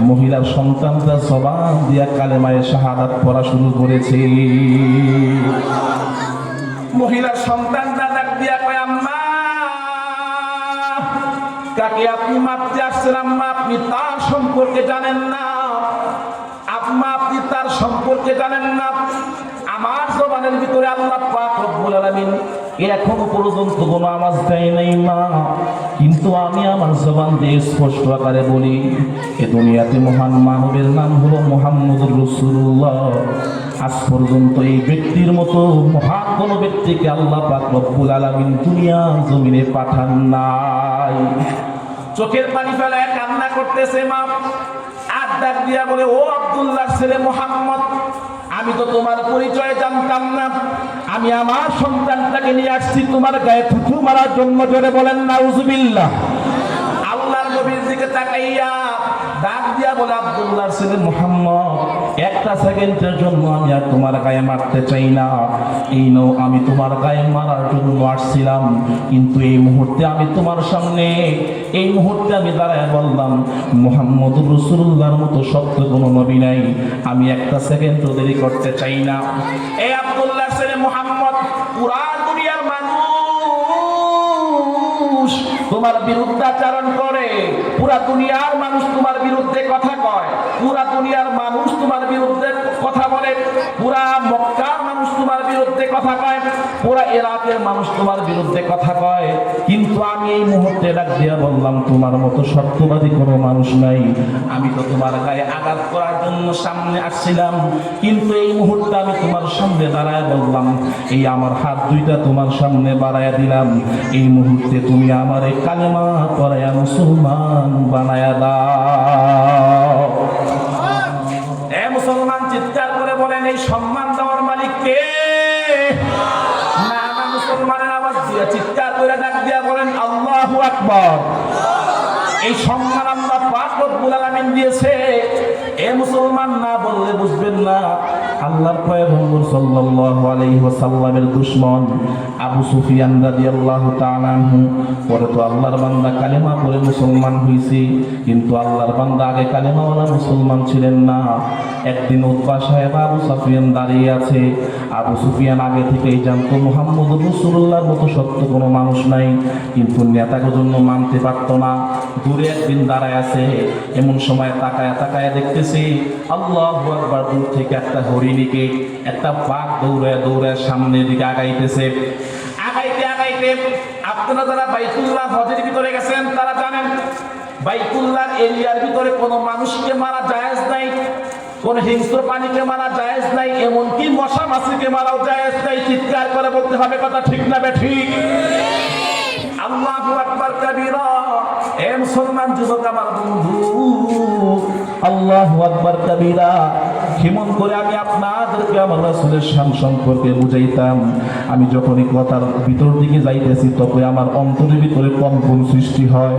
মহিলার সন্তানটা জবান দিয়া কালেমায়ে শাহাদাত পড়া শুরু করেছে। মহিলার সন্তানটা ডাক দিয়া কয়, আম্মা, কাকে আপনি মারতে আসছেন? আম্মা, আপনি তার সম্পর্কে জানেন না। আম্মা, আপনি তার সম্পর্কে জানেন না। আমার জবানের ভিতরে আল্লাহ পাক রব্বুল আলামিন এখনো পর্যন্ত কোনো আওয়াজ দেয় নাই মা, কিন্তু আমি আমার জবান দিয়ে স্পষ্ট আকারে বলি, এ দুনিয়াতে মহান মানবের নাম হলো মুহাম্মদুর রাসূলুল্লাহ। আজ পর্যন্ত এই ব্যক্তির মতো মহান কোনো ব্যক্তিকে আল্লাহ পাক রব্বুল আলামিন দুনিয়ার জমিনে পাঠান নাই। চোখের পানি ফেলায় কান্না করতেছে মা। আর ডাক দিয়া বলে, ও আব্দুল্লাহর ছেলে মুহাম্মদ, আমি তো তোমার পরিচয় জানতাম না। আমি আমার সন্তানটাকে নিয়ে আসছি তোমার গায়ে থুথু মারার জন্য। জোরে বলেন নাউজুবিল্লাহ। আল্লাহর নবীর দিকে তাকাইয়া ডাক দিয়া বলে, আব্দুল্লাহর ছেলে মুহাম্মদ, একটা সেকেন্ডের জন্য আমি আর তোমার গায়ে মারতে চাই না। এই নাও, আমি তোমার গায়ে মারার জন্য আসছিলাম, কিন্তু এই মুহূর্তে আমি তোমার সামনে, এই মুহূর্তে আমি দাঁড়ায় বললাম, মুহাম্মদুর রাসূলুল্লাহর মতো সত্য কোনো নবী নাই। আমি একটা সেকেন্ডও দেরি করতে চাই না। এই আব্দুল্লাহর ছেলে মুহাম্মদ, পুরা দুনিয়ার মানুষ তোমার বিরুদ্ধাচরণ করে, পুরা দুনিয়ার মানুষ তোমার বিরুদ্ধে কথা কয়, পুরা দুনিয়ার মানুষ তোমার বিরুদ্ধে কথা বলে, পুরা মক্কার মানুষ তোমার বিরুদ্ধে কথা কয়, পুরা ইরাকের মানুষ তোমার বিরুদ্ধে কথা কয়, কিন্তু আমি এই মুহূর্তে ডাক দিয়া বললাম, তোমার মতো সত্যবাদী কোনো মানুষ নাই। আমি তো তোমার গায়ে আঘাত করার জন্য সামনে আসছিলাম, কিন্তু এই মুহূর্তে আমি তোমার সামনে দাঁড়ায় বললাম, এই আমার হাত দুইটা তোমার সামনে বাড়ায় দিলাম, এই মুহূর্তে তুমি আমার এই কালেমা পড়ায়া মুসলমান বানায়া দাও। এ মুসলমান, চিৎকার করে বলেন, এই সম্মান দেওয়ার মালিক কে? না না, মুসলমানের আওয়াজ দিয়ে চিৎকার করে ডাক দিয়া বলেন আল্লাহু আকবার। এই সম্মান আল্লাহ পাক রব্বুল আলামিন দিয়েছে। এ মুসলমান, না বললে বুঝবেন না। আল্লাহর পয়গম্বর সাল্লাল্লাহু আলাইহি ওয়াসাল্লামের দুশমন আবু সুফিয়ান রাদিয়াল্লাহু তাআলা আনহু পরে তো আল্লাহর বান্দা কালেমা পড়ে মুসলমান হইছে, কিন্তু আল্লাহর বান্দা আগে কালেমাওয়ালা মুসলমান ছিলেন না। একদিন উতবা সাহেব আবু সুফিয়ান দাঁড়িয়ে আছে। আবু সুফিয়ান আগে থেকেই জানতো মুহাম্মদ রাসূলুল্লাহর মতো সত্য কোনো মানুষ নাই, কিন্তু নেতাকে জন্য মানতে পারতো না। দূরে একদিন দাঁড়ায় আছে, এমন সময় তাকায় তাকায় দেখতেছি আল্লাহু আকবার, দূর থেকে একটা হরিণীকে একটা বাঘ দৌড়ায় দৌড়ায় সামনের দিকে আগাইতেছে। আগাইতে আগাইতে আপনারা যারা বাইতুল্লাহ হজের ভিতরে গেছেন তারা জানেন বাইতুল্লাহর এরিয়ার ভিতরে কোনো মানুষকে মারা জায়েজ নাই, কোন হিংস্র প্রাণীকে মারা জায়েজ নাই, এমনকি মশা মাছিকে মারাও জায়েজ নাই। চিৎকার করে বলতে হবে কথা ঠিক না ঠিক? আল্লাহু আকবার কাবীরা। এ মুসলমান যুবক আমার বন্ধু, আল্লাহু আকবার কাবীরা। কেমন করে আমি আপনাদেরকে আমার রাসূলের শান সম্পর্কে বুঝাইতাম। আমি যখনই কথার ভিতর দিকে যাইতেছি তখন আমার অন্তরের ভিতরে কম্পন সৃষ্টি হয়,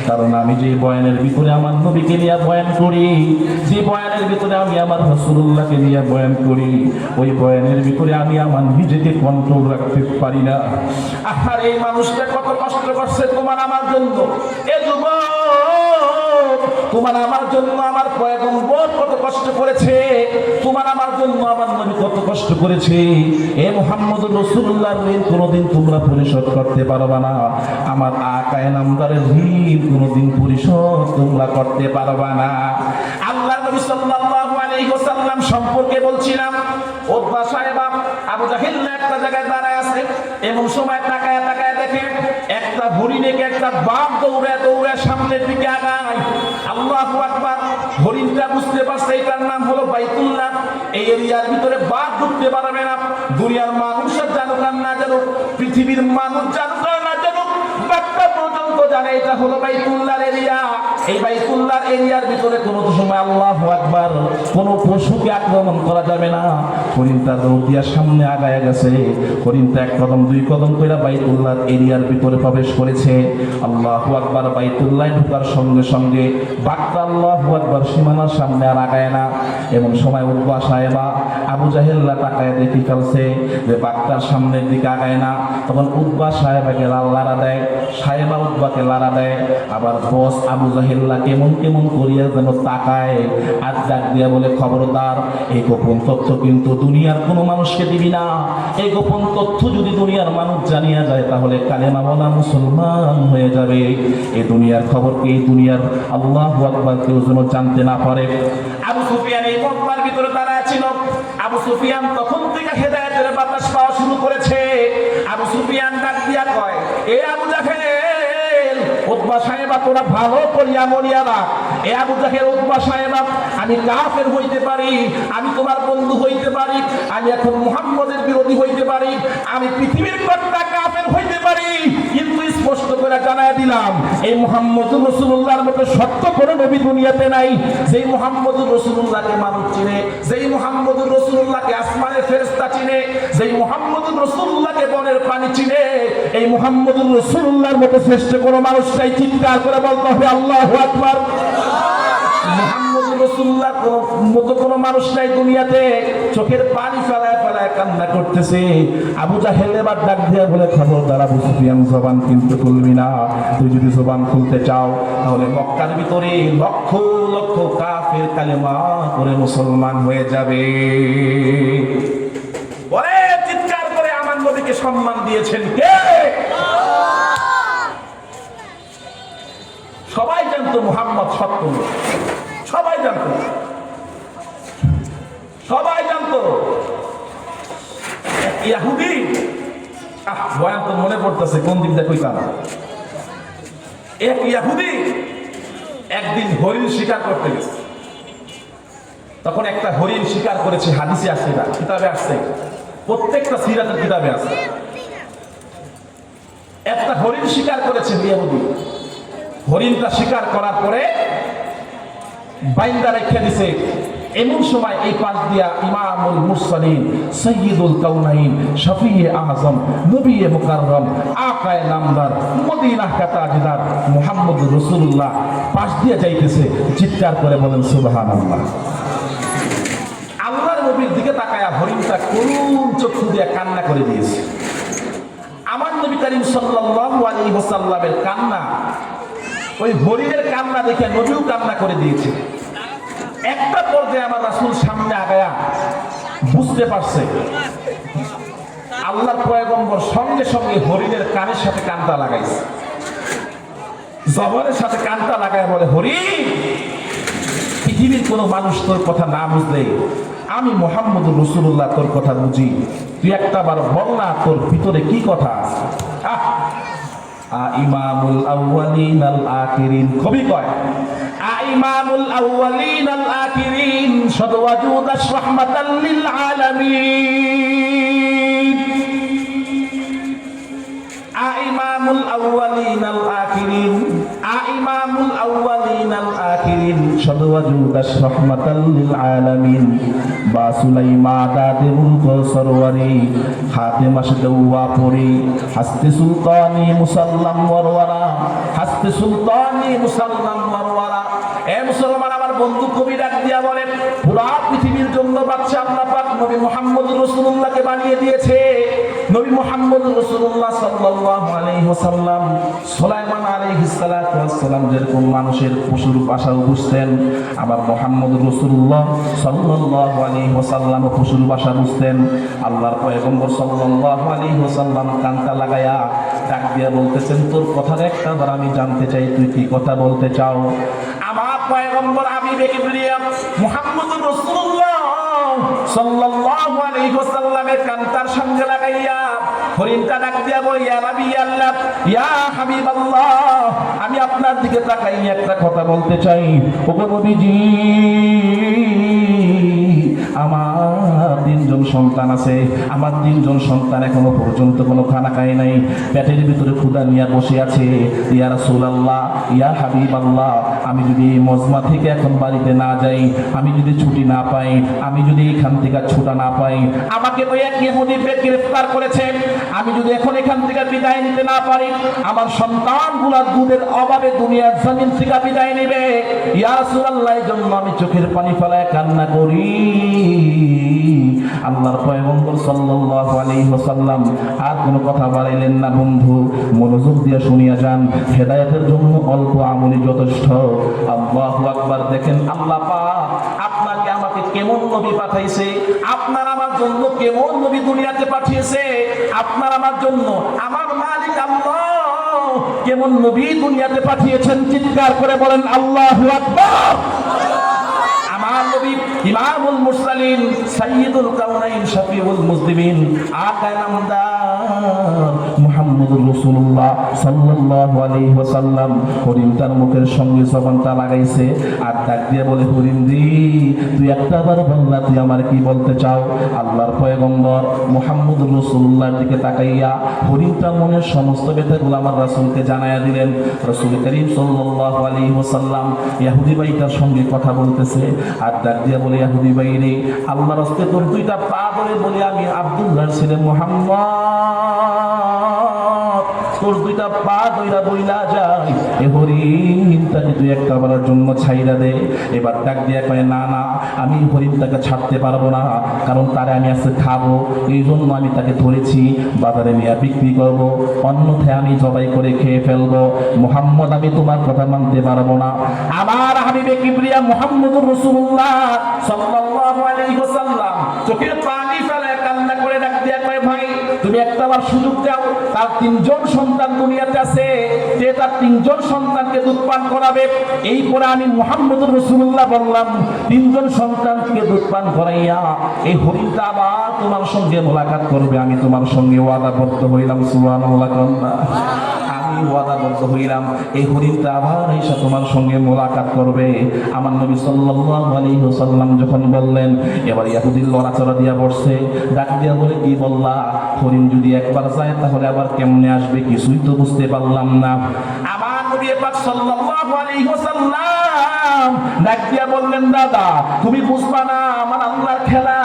কারণ আমি যে বয়ানের ভিতরে আমার নবীকে নিয়ে বয়ান করি, যে বয়ানের ভিতরে আমি আমার রাসূলুল্লাহকে নিয়ে বয়ান করি, ওই বয়ানের ভিতরে আমি আমার নিজেকে কন্ট্রোল রাখতে পারি না। আর এই মানুষটা কত কষ্ট করছে তোমার আমার জন্য। এ যুবক, তোমার আমার জন্য আমার পয়গম্বর কত কষ্ট করেছে, তোমার আমার জন্য আমার নবী কত কষ্ট করেছে। এ মুহাম্মদুর রাসূলুল্লাহর ঋণ কোনোদিন তোমরা পরিশোধ করতে পারবে না। আমার আকায়ে নামদারের ঋণ কোনোদিন পরিশোধ তোমরা করতে পারবে না। আল্লাহর নবী সাল্লাল্লাহু আলাইহি ওয়াসাল্লাম সম্পর্কে বলছিলাম। উতবা সাহেব আবু জাহেল একটা জায়গায় দাঁড়ায় আছে, এমন সময় তাকায় তাকায় দেখে একটা হরিণকে একটা বাঘ দৌড়ায় দৌড়ায় সামনের দিকে আগায়। আল্লাহু আকবার। হরিণটা বুঝতে পারছে এটার নাম হলো বাইতুল্লাহ, এই এরিয়ার ভিতরে বাঘ ঢুকতে পারবে না। দুনিয়ার মানুষ জানুক আর না জানুক, পৃথিবীর মানুষ জানুক আর না জানুক, বাঘটা পর্যন্ত জানে এটা হলো বাইতুল্লাহর এরিয়া। এই বাইতুল্লাহর এরিয়ার ভিতরে কোনো সময় আল্লাহু আকবার কোনো পশুকে আক্রমণ করা যাবে না। হরিণটা দৌড় দিয়া সামনে আগায় গেছে। হরিণটা এক কদম দুই কদম করে বাইতুল্লাহর এরিয়ার ভিতরে প্রবেশ করেছে। আল্লাহু আকবার। বাইতুল্লাহ ঢোকার সঙ্গে সঙ্গে বাঘটা আল্লাহু আকবার সীমানার সামনে আর আগায় না। এমন সময় উতবা সাহেবা আবু জাহেল্লা তাকায় দেখি ফেলছে যে বাঘটার সামনের দিকে আগায় না। তখন উতবা সাহেবাকে লাড়া দেয়, সাহেবা উতবাকে লাড়া দেয়। আবার বস আবু জাহেল্লা কেমন কেমন করিয়া যেন তাকায় আর ডাক দিয়া বলে, খবরদার, এই গোপন তথ্য কিন্তু দুনিয়ার কোনো মানুষকে দিবি না। এই গোপন তথ্য যদি দুনিয়ার মানুষ জানিয়া যায় তাহলে কালেমাওয়ালা মুসলমান হয়ে যাবে। এই দুনিয়ার খবরকে এই দুনিয়ার আল্লাহু আকবার কেউ যেন জানতে না পারে। আবু সুফিয়ান এই মক্কার ভিতরে দাঁড়ায় ছিল। আবু সুফিয়ান তখন থেকে হেদায়েতের বাতাস পাওয়া শুরু করেছে। আবু সুফিয়ান ডাক দিয়া কয়, এ আবু জাহেল, উতবা সাহেবা তোরা ভালো করিয়া মরিয়া রাখ। এ আবু জাহেল, উতবা সাহেবা, আমি কাফের হইতে পারি, আমি তোমার বন্ধু হইতে পারি, আমি এখন মুহাম্মদের বিরোধী হইতে পারি, আমি পৃথিবীর কর্তা কাফের হইতে পারি, কিন্তু স্পষ্ট করে জানায় দিলাম এই মুহাম্মদুর রাসূলুল্লাহর মতো সত্য কোনো নবী দুনিয়াতে নাই। যেই মুহাম্মদুর রাসূলুল্লাহকে মানুষ চিনে, যেই মুহাম্মদুর রাসূলুল্লাহকে আসমানের ফেরেশতা চিনে, যেই মুহাম্মদুর রাসূলুল্লাহকে বনের প্রাণী চিনে, এই মুহাম্মদুর রাসূলুল্লাহর মতো শ্রেষ্ঠ কোনো মানুষ নাই। চিৎকার করে বলতে হবে আল্লাহু আকবার। মুহাম্মদুর রাসূলুল্লাহ মতো কোনো মানুষ নাই দুনিয়াতে। চোখের পানি ফেলায় ফেলায় কান্না করতেছে। আবু জাহেল এবার ডাক দিয়া বলে, খবরদার আবু সুফিয়ান, জবান কিন্তু খুলবি না। তুই যদি জবান খুলতে চাও তাহলে মক্কার ভিতরে লক্ষ লক্ষ কাফের কালেমা করে মুসলমান হয়ে যাবে। বলে চিৎকার করে আমার নবীকে সম্মান দিয়েছেন কে? সবাই জানতো মুহাম্মদ সত্য, সবাই জানতো, সবাই জানতো। ইহুদি, বয়ান তো মনে পড়তেছে কোন দিক দিয়ে কইতাম। এক ইহুদি একদিন হরিণ শিকার করতে গেছে। তখন একটা হরিণ শিকার করেছে, হাদিসে আসছে, না কিতাবে আসছে, প্রত্যেকটা সিরাতের কিতাবে আছে। একটা হরিণ শিকার করেছে ইহুদি। হরিণটা শিকার করার পরে বাইন্দা রেখে দিছে। এমন সময় এই পাশ দিয়া ইমামুল মুরসালিন, সাইয়্যিদুল কাউনাইন, শফিয়ে আযম, নবিয়ে মুকাররম, আকায়ে নামদার, মদিনাহ কা তাজদার মুহাম্মদুর রাসূলুল্লাহ পাশ দিয়ে যাইতেছে। চিৎকার করে বলেন সুবহানাল্লাহ। আল্লাহর নবীর দিকে তাকায়া হরিণটা করুণ চক্ষু দিয়ে কান্না করে দিয়েছে। আমার নবী করিম সাল্লাল্লাহু আলাইহি ওয়াসাল্লামের কান্না, ওই হরিণের কান্না দেখে নবীও কান্না করে দিয়েছে। একটা পর্যায়ে আমার রাসূল সামনে আগায়া বুঝতে পারছে আল্লাহর পয়গম্বর সঙ্গে সঙ্গে হরিণের কানের সাথে কানটা লাগাইছে, জবরের সাথে কানটা লাগায় বলে, হরিণ, পৃথিবীর কোনো মানুষ তোর কথা না বুঝলে আমি মুহাম্মদুর রাসূলুল্লাহ তোর কথা বুঝি। তুই একটা বার বল না তোর ভিতরে কি কথা আছে। ইমামুল আউয়ালিন আল আখিরিন, কবি কয় ইমামুল আউয়ালিন আল আখিরিন সদওয়াজুদ রাহমাতাল লিল আলামিন। ইমামুল আউয়ালিন আল আখিরিন, ইমামুল আউয়ালিন আল আখিরিন সদওয়াজুদ রাহমাতাল লিল আলামিন। বা সুলাইমা দাদিরুল সরওয়ারি খাতেমাশ দওয়া পরি হাসতে সুলতানি মুসাল্লাম ওয়ারওয়ারা, হাসতে সুলতানি মুসাল্লাম ওয়ারওয়ারা। এ মুসলমান, আমার বন্ধু কবি ডাক দিয়া বলে, পুরা পৃথিবীর জন্য বাদশা আল্লাহ পাক নবী মুহাম্মদ রাসূলুল্লাহকে বানিয়ে দিয়েছে। নবী মুহাম্মদ রাসূলুল্লাহ সাল্লাল্লাহু আলাইহি ওয়াসাল্লাম সুলাইমান আলাইহিস সালাতু ওয়াস সালাম যেরকম মানুষের পশুর ভাষাও বুঝতেন, আবার মুহাম্মদ রাসূলুল্লাহ সাল্লাল্লাহু আলাইহি ওয়াসাল্লাম পশুর ভাষা বুঝতেন। আল্লাহর পয়গম্বর সাল্লাল্লাহু আলাইহি ওয়াসাল্লাম কানটা লাগায়া ডাক দিয়া বলতেছেন, তোর কথার একটা বার আমি জানতে চাই, তুই কি কথা বলতে চাও? আমার পয়গম্বর হাবিবে কিবরিয়া মুহাম্মদুর রাসূলুল্লাহ সাল্লাল্লাহু আলাইহি ওয়াসাল্লামের কানটার সঙ্গে লাগাইয়া হরিণটা ডাক দিয়া বলে, ইয়া নবী আল্লাহ, ইয়া হাবিবাল্লাহ, আমি আপনার দিকে তাকাইয়া একটা কথা বলতে চাই। ওগো নবীজি, আমার 3 জন সন্তান আছে, আমার 3 জন সন্তান এখনো পর্যন্ত কোনো খানা খায় নাই, পেটের ভিতরে ক্ষুধা নিয়ে বসে আছে। ইয়া রাসূলুল্লাহ, ইয়া হাবিবাল্লাহ, আমি যদি এই মজমা থেকে এখন বাড়িতে না যাই, আমি যদি ছুটি না পাই, আমি যদি এখান থেকে ছুটা না পাই, আমাকে ওই এক ইহুদি গ্রেফতার করেছে, আমি যদি এখন এখান থেকে বিদায় নিতে না পারি, আমার সন্তানগুলা দুধের অভাবে দুনিয়ার জমিন থেকে বিদায় নেবে। ইয়া রাসূলুল্লাহ, এই জন্য আমি চোখের পানি ফেলায় কান্না করি। আল্লাহর পয়গম্বর সাল্লাল্লাহু আলাইহি ওয়াসাল্লাম আর কোনো কথা বাড়াইলেন না। বন্ধু, মনোযোগ দিয়ে শুনিয়া যান, হেদায়েতের জন্য অল্প আমলই যথেষ্ট। আল্লাহু আকবার। দেখেন আল্লাহ পাক আপনাকে আমাকে কেমন নবী পাঠাইছে, আপনার আমার জন্য কেমন নবী দুনিয়াতে পাঠিয়েছে। আপনার আমার জন্য আমার মালিক আল্লাহ কেমন নবী দুনিয়াতে পাঠিয়েছেন, চিৎকার করে বলেন আল্লাহু আকবার। আমার নবী ইমামুল মুরসালিন, সাইয়্যিদুল কাউনাইন, শাফিউল মুজনিবিন, আকা নামদার মুহাম্মদুর রাসূলুল্লাহ সাল্লাল্লাহু আলাইহি ওয়াসাল্লাম হরিণটার মুখের সঙ্গে জবানটা লাগাইছে আর ডাক দিয়ে বলে, হরিণ রে, তুই একটাবার বল না, তুই আমার কি বলতে চাও? আল্লাহর পয়গম্বর মুহাম্মদুর রাসূলুল্লাহর দিকে তাকাইয়া হরিণটার মনের সমস্ত ব্যথাগুলো আমার রাসূলকে জানায়া দিলেন। রাসূল করিম সাল্লাল্লাহু আলাইহি ওয়াসাল্লাম ইহুদি ভাইটার সঙ্গে কথা বলতেছে আর ডাক দিয়ে বলে, ইহুদি ভাই রে, আল্লাহর রাস্তে তোর 2টা পা ধরে বলি, আমি আব্দুল্লাহর ছেলে মুহাম্মদ, তোর 2টা পা ধইরা বইলা যায়, এ হরিণটাকে তুই একটা বারের জন্য ছাইরা দে। এবার ডাক দিয়ে কয়, না না, আমি হরিণটাকে ছাড়তে পারবো না, কারণ তারে আমি আজকে খাবো, এই জন্য আমি তাকে ধরেছি, বাজারে নিয়ে বিক্রি করব, অন্যথায় আমি জবাই করে খেয়ে ফেলবো। মুহাম্মদ, আমি তোমার কথা মানতে পারবো না। আমার হাবিবে কিবরিয়া মুহাম্মদুর রাসূলুল্লাহ সাল্লাল্লাহু আলাইহি ওয়াসাল্লাম চোখের পানি ফেলে কান্না করে ডাক দিয়া কয়, ভাই তুমি একটাবার সুযোগ দাও, তার 3 জন সন্তান দুনিয়াতে আছে, যে তার 3 জন সন্তানকে দুধ পান করাবে। এই পরে আমি মুহাম্মদুর রাসূলুল্লাহ বললাম, 3 জন সন্তানকে দুধ পান করাইয়া এই হরিণটা আবার তোমার সঙ্গে মোলাকাত করবে, আমি তোমার সঙ্গে ওয়াদাবদ্ধ হইলাম। সুবহানাল্লাহ। আমি ওয়াদাবদ্ধ হইলাম, এই হরিণটা আবার এসে তোমার সঙ্গে মোলাকাত করবে। আমার নবী সাল্লাল্লাহু আলাইহি ওয়াসাল্লাম যখন বললেন, এবার ইহুদি লড়াচড়া দিয়া বসছে, ডাক দিয়া বলে, কি বললা? হরিণ যদি একবার যায় তাহলে আবার কেমনে আসবে, কিছুই তো বুঝতে পারলাম না। আমার নবী পাক সাল্লাল্লাহু আলাইহি ওয়াসাল্লাম ডাক দিয়া বললেন, দাদা তুমি বুঝবা না, আমার আল্লাহর খেলা,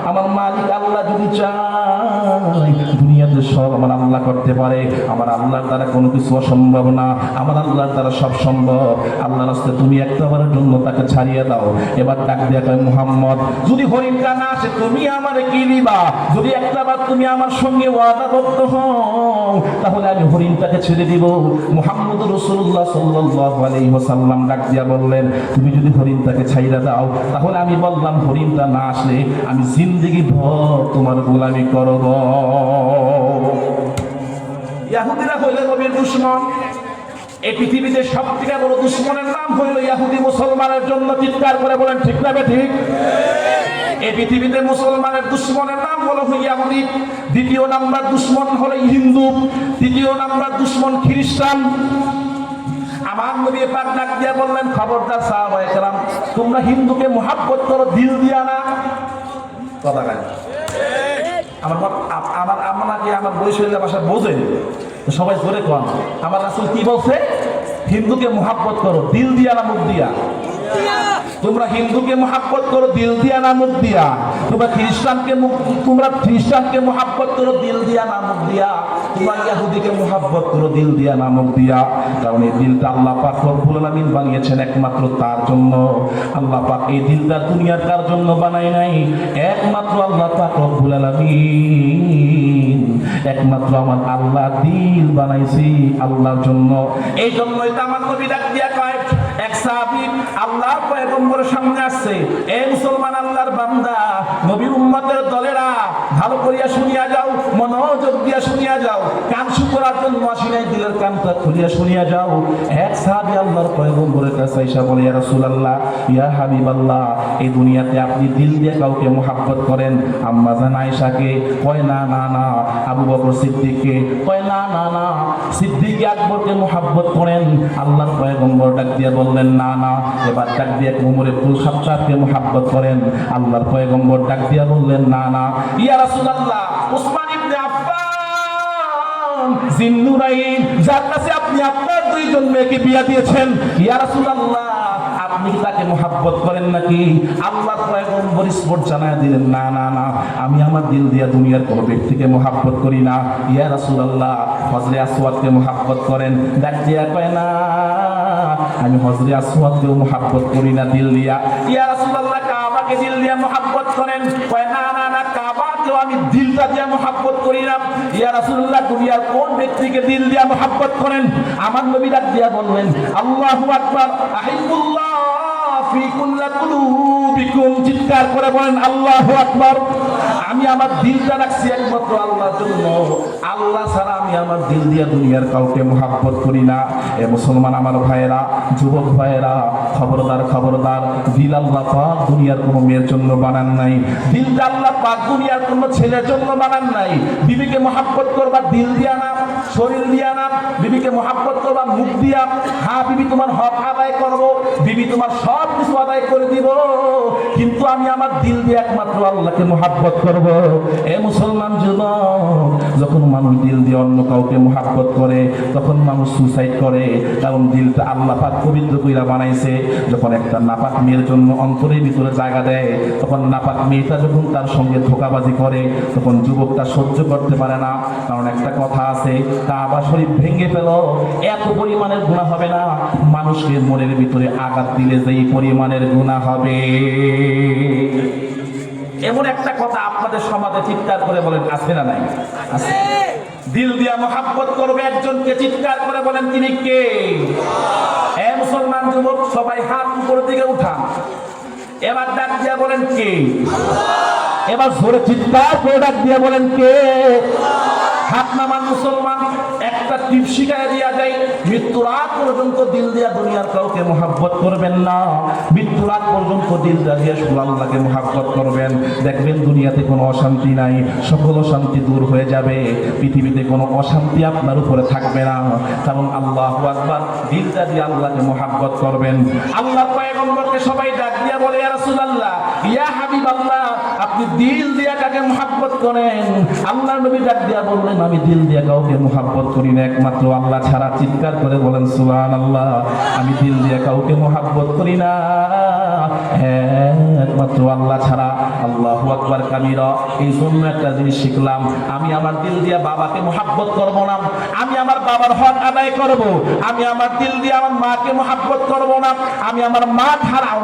আমার মালিক আল্লাহ যদি চান নাই, দুনিয়াতে সব আমার আল্লাহ করতে পারে, আমার আল্লাহর দ্বারা কোনো কিছু অসম্ভব না, আমার আল্লাহর দ্বারা সব সম্ভব। আল্লাহর রাস্তায় তুমি একটাবারের জন্য তাকে ছাড়িয়ে দাও। এবার ডাক দিয়া কয়, মুহাম্মদ যদি হরিণটা না আসে তুমি আমারে কি দিবা? যদি একটাবার তুমি আমার সঙ্গে ওয়াদাবদ্ধ হও তাহলে আমি হরিণটাকে ছেড়ে দিব। মুহাম্মদ রাসূলুল্লাহ সাল্লাল্লাহু আলাইহি ওয়াসাল্লাম ডাক দিয়া বললেন, তুমি যদি হরিণটাকে ছাইড়া দাও তাহলে আমি বললাম হরিণটা না আসলে আমি জিন্দেগি ভর তোমার গোলামি করব। ইহুদিরা হইল নবীর দুশমন। এই পৃথিবীতে সবথেকে বড় দুশমনের নাম হইল ইহুদি। মুসলমানের জন্য চিৎকার করে বলেন ঠিক না ঠিক? এই পৃথিবীতে মুসলমানের দুশমনের নাম হলো ইহুদি, দ্বিতীয় নাম্বার দুশমন হলো হিন্দু, তৃতীয় নাম্বার দুশমন খ্রিস্টান। আমার নবী পাক ডাক দিয়া বললেন, খবরদার সাহাবায়ে কেরাম, তোমরা হিন্দুকে মুহাব্বত করো দিল দিয়া না। কথা কাজ আমার বৈশালীর ভাষা বোঝেন তো সবাই জোরে কন। আমার রাসূল কি বলছে? হিন্দুকে মুহাব্বত করো দিল দিয়া না মুখ দিয়া। তোমরা হিন্দুকে মুহাব্বত করো দিল দিয়া না মুখ দিয়া। তোমরা খ্রিস্টানকে মুহাব্বত করো দিল দিয়া না মুখ দিয়া। তোমরা ইহুদিকে মুহাব্বত করো দিল দিয়া না মুখ দিয়া। কারণ এই দিলটা আল্লাহ পাক রব্বুল আলামিন বানিয়েছেন একমাত্র তার জন্য। আল্লাহ পাক এই দিলটা দুনিয়ার কার জন্য বানায় নাই, একমাত্র আল্লাহ পাক রব্বুল আলামিন, একমাত্র আমার আল্লাহ দিল বানাইছি আল্লাহর জন্য। এই জন্যই তো আমার নবী ডাক দিয়া কয়, এক সাহাবী আল্লাহর পয়গম্বরের সামনে আসছে, এ মুসলমান আল্লাহর বান্দা, নবীর উম্মতের দলেরা ভালো করিয়া শুনিয়া যাও, মনোযোগ দিয়া শুনিয়া যাও, কান শুকরার জন্য আসি নাই, দিলের কানটা খুলিয়া শুনিয়া যাও। এক সাহাবী আল্লাহর পয়গম্বরের কাছে আইসা বলে, ইয়া রাসূলুল্লাহ, ইয়া হাবিবাল্লাহ, এই দুনিয়াতে আপনি দিল দিয়ে কাউকে মুহাব্বত করেন? আম্মা জান আয়েশাকে কয় না না না, আবু বকর সিদ্দিককে কয় না না না, সিদ্দিক আকবরকে মুহাব্বত করেন। আল্লাহর পয়গম্বর ডাক দিয়া বললেন না না। এবার ডাক দিয়া উমর ইবনুল খাত্তাবকে মুহাব্বত করেন। আল্লাহর পয়গম্বর ডাক দিয়া বললেন না না, ইয়া রাসূলুল্লাহ, উসমান ইবনে আফফান জিন্নুরাইন, যার কাছে আপনি আপনার দুইজন মেয়েকে বিয়া দিয়েছেন, ইয়া রাসূলুল্লাহ আপনি তাকে মুহাব্বত করেন নাকি? আল্লাহর পয়গম্বর স্পষ্ট জানায় দিলেন না না না, আমি আমার দিল দিয়া দুনিয়ার কোনো ব্যক্তিকে মুহাব্বত করি না। ইয়া রাসূলুল্লাহ হযরত আসওয়াদকে মুহাব্বত করেন? ডাক দিয়া কয় না, আমি হযরত আসওয়াদকেও মুহাব্বত করি না দিল দিয়া। ইয়া রাসূলুল্লাহ কাবাকে দিল দিয়া মুহাব্বত করেন? কয় না না না, কাবাকেও আমি দিলটা দিয়া মুহাব্বত করি না। ইয়া রাসূলুল্লাহ দুনিয়ার কোন ব্যক্তিকে দিল দিয়া মুহাব্বত করেন? আমার নবী ডাক দিয়া বললেন, আল্লাহু আকবার, আহিবুল্লাহ ফি কুল্লি কুলুবিকুম, চিৎকার করে বলেন আল্লাহু আকবার। আমি আমার দিলটা রাখছি একমাত্র আল্লাহর জন্য, আল্লাহ ছাড়া আমি আমার দিল দিয়া দুনিয়ার কাউকে মুহাব্বত করি না। এ মুসলমান আমার ভাইয়েরা, যুবক ভাইয়েরা, খবরদার খবরদার, দিল আল্লাহ পাক দুনিয়ার কোনো মেয়ের জন্য বানান নাই, দিলটা আল্লাহ পাক দুনিয়ার কোনো ছেলের জন্য বানান নাই। বিবিকে মুহাব্বত করবা দিল দিয়া না, শরীর দিয়া না, বিবিকে মুহাব্বত করবা মুখ দিয়া। হ্যাঁ বিবি তোমার হক আদায় করবো, বিবি তোমার সব কিছু আদায় করে দিব, কিন্তু আমি আমার দিল দিয়ে একমাত্র আল্লাহকে মুহাব্বত করব। এ মুসলমান যুবক, যখন মানুষ দিল দিয়ে অন্য কাউকে মুহাব্বত করে তখন মানুষ সুসাইড করে, কারণ দিলটা আল্লাহ পাক পবিত্র কইরা বানাইছে। যখন একটা নাপাক মেয়ের জন্য অন্তরের ভিতরে জায়গা দেয়, তখন নাপাক মেয়েটা যখন তার সঙ্গে ধোঁকাবাজি করে তখন যুবকটা সহ্য করতে পারে না। কারণ একটা কথা আছে, কাবা শরীফ ভেঙে ফেল, এত পরিমাণের গুনাহ হবে না মানুষকে মনের ভিতরে আঘাত দিলে যেই পরিমাণের গুনাহ হবে। এমন একটা কথা আপনাদের সমাজে চিৎকার করে বলেন আছে না নাই? আছে। দিল দিয়া মুহাব্বত করবে একজনকে, চিৎকার করে বলেন তিনি কে? এ মুসলমান যুবক সবাই হাত উপরের দিকে উঠান, এবার ডাক দিয়া বলেন কে? এবার জোরে চিৎকার করে ডাক দিয়া বলেন কে? হাত নামান মুসলমান। একটা টিপ শিখায় দিয়া যায়, মৃত্যুর আগ পর্যন্ত দিল দিয়া দুনিয়ার কাউকে মুহাব্বত করবেন না। মৃত্যুর আগ পর্যন্ত দিল দিয়া শুধু আল্লাহকে মুহাব্বত করবেন। দেখবেন দুনিয়াতে কোনো অশান্তি নাই, সকল অশান্তি দূর হয়ে যাবে। পৃথিবীতে কোনো অশান্তি আপনার উপরে থাকবে না, কারণ আল্লাহু আকবার, দিলটা দিয়ে আল্লাহকে মুহাব্বত করবেন। আল্লাহর পয়গম্বরকে সবাই ডাক দিয়া বলে, ইয়া রাসূলুল্লাহ, ইয়া হাবিবাল্লাহ, আপনি দিল দিয়া কাকে মহাব্বত করেন? আল্লাহ নবী ডাক দিয়া বললেন, আমি দিল দিয়া কাউকে মহাব্বত করি না, একমাত্র আল্লাহ ছাড়া। চিৎকার করে বলেন সুবহানাল্লাহ। আমি দিল দিয়া কাউকে মহাব্বত করি না, একমাত্র আল্লাহ ছাড়া। আল্লাহু আকবার কাবীরা। এই জন্য একটা জিনিস শিখলাম, আমি আমার দিল দিয়া বাবাকে মহাব্বত করব না, আমি আমার বাবার হক আদায় করব। আমি আমার দিল দিয়ে আমার মাকে মহাব্বত করব না, আমি আমার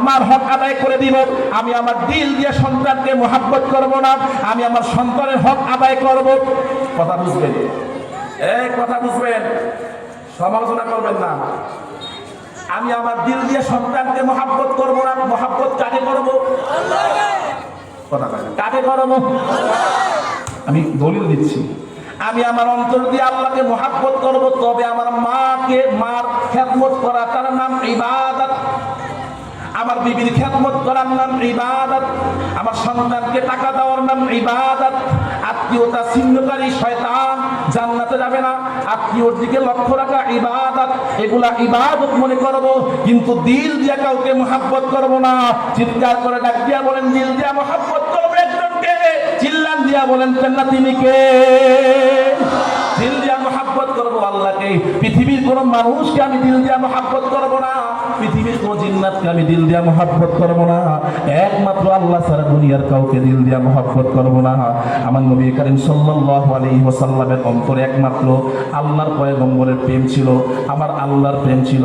মার হক আদায় করে দিব। আমি আমার দিল দিয়ে সন্তানকে মহাব্বত করব না, আমি আমার সন্তানের হক আদায় করব। কথা বুঝবেন? এই কথা বুঝবেন, সমালোচনা করবেন না। আমি আমার দিল দিয়ে সন্তানকে মহাব্বত করব না, মহাব্বত কাকে করব? কথা কাকে করব? আমি দলিল দিচ্ছি, আমি আমার অন্তর দিয়ে আল্লাহকে মহাব্বত করব, তবে আমার মার খেদমত করা তার নাম ইবাদত। আমার বিবির খেদমত করার নাম ইবাদত। আমার সন্তানকে টাকা দেওয়ার নাম ইবাদত। আত্মীয়তা ছিন্নকারী শয়তান জান্নাতে যাবে না, আত্মীয়র দিকে লক্ষ্য রাখা ইবাদত, এগুলা ইবাদত মনে করব, কিন্তু দিল দিয়ে কাউকে মহাব্বত করব না। চিৎকার করে ডাক দিয়া বলেন, দিল দিয়া মহাব্বত করব একজনকে। চিল্লান দিয়া বলেন, তিনি কে? দিল দিয়া মহাব্বত করব আল্লাহকে। পৃথিবীর কোন মানুষকে আমি দিল দিয়া মহাব্বত করব না, পৃথিবীর কোন জিন্নাতকে আমি দিল দিয়া মহাব্বত করব না, একমাত্র আল্লাহ ছাড়া দুনিয়ার কাউকে দিল দিয়া মহাব্বত করব না। আমার নবী করিম সাল্লাল্লাহু আলাইহি ওয়াসাল্লামের অন্তরে একমাত্র আল্লাহর পয়গম্বরের প্রেম ছিল, আমার আল্লাহর প্রেম ছিল।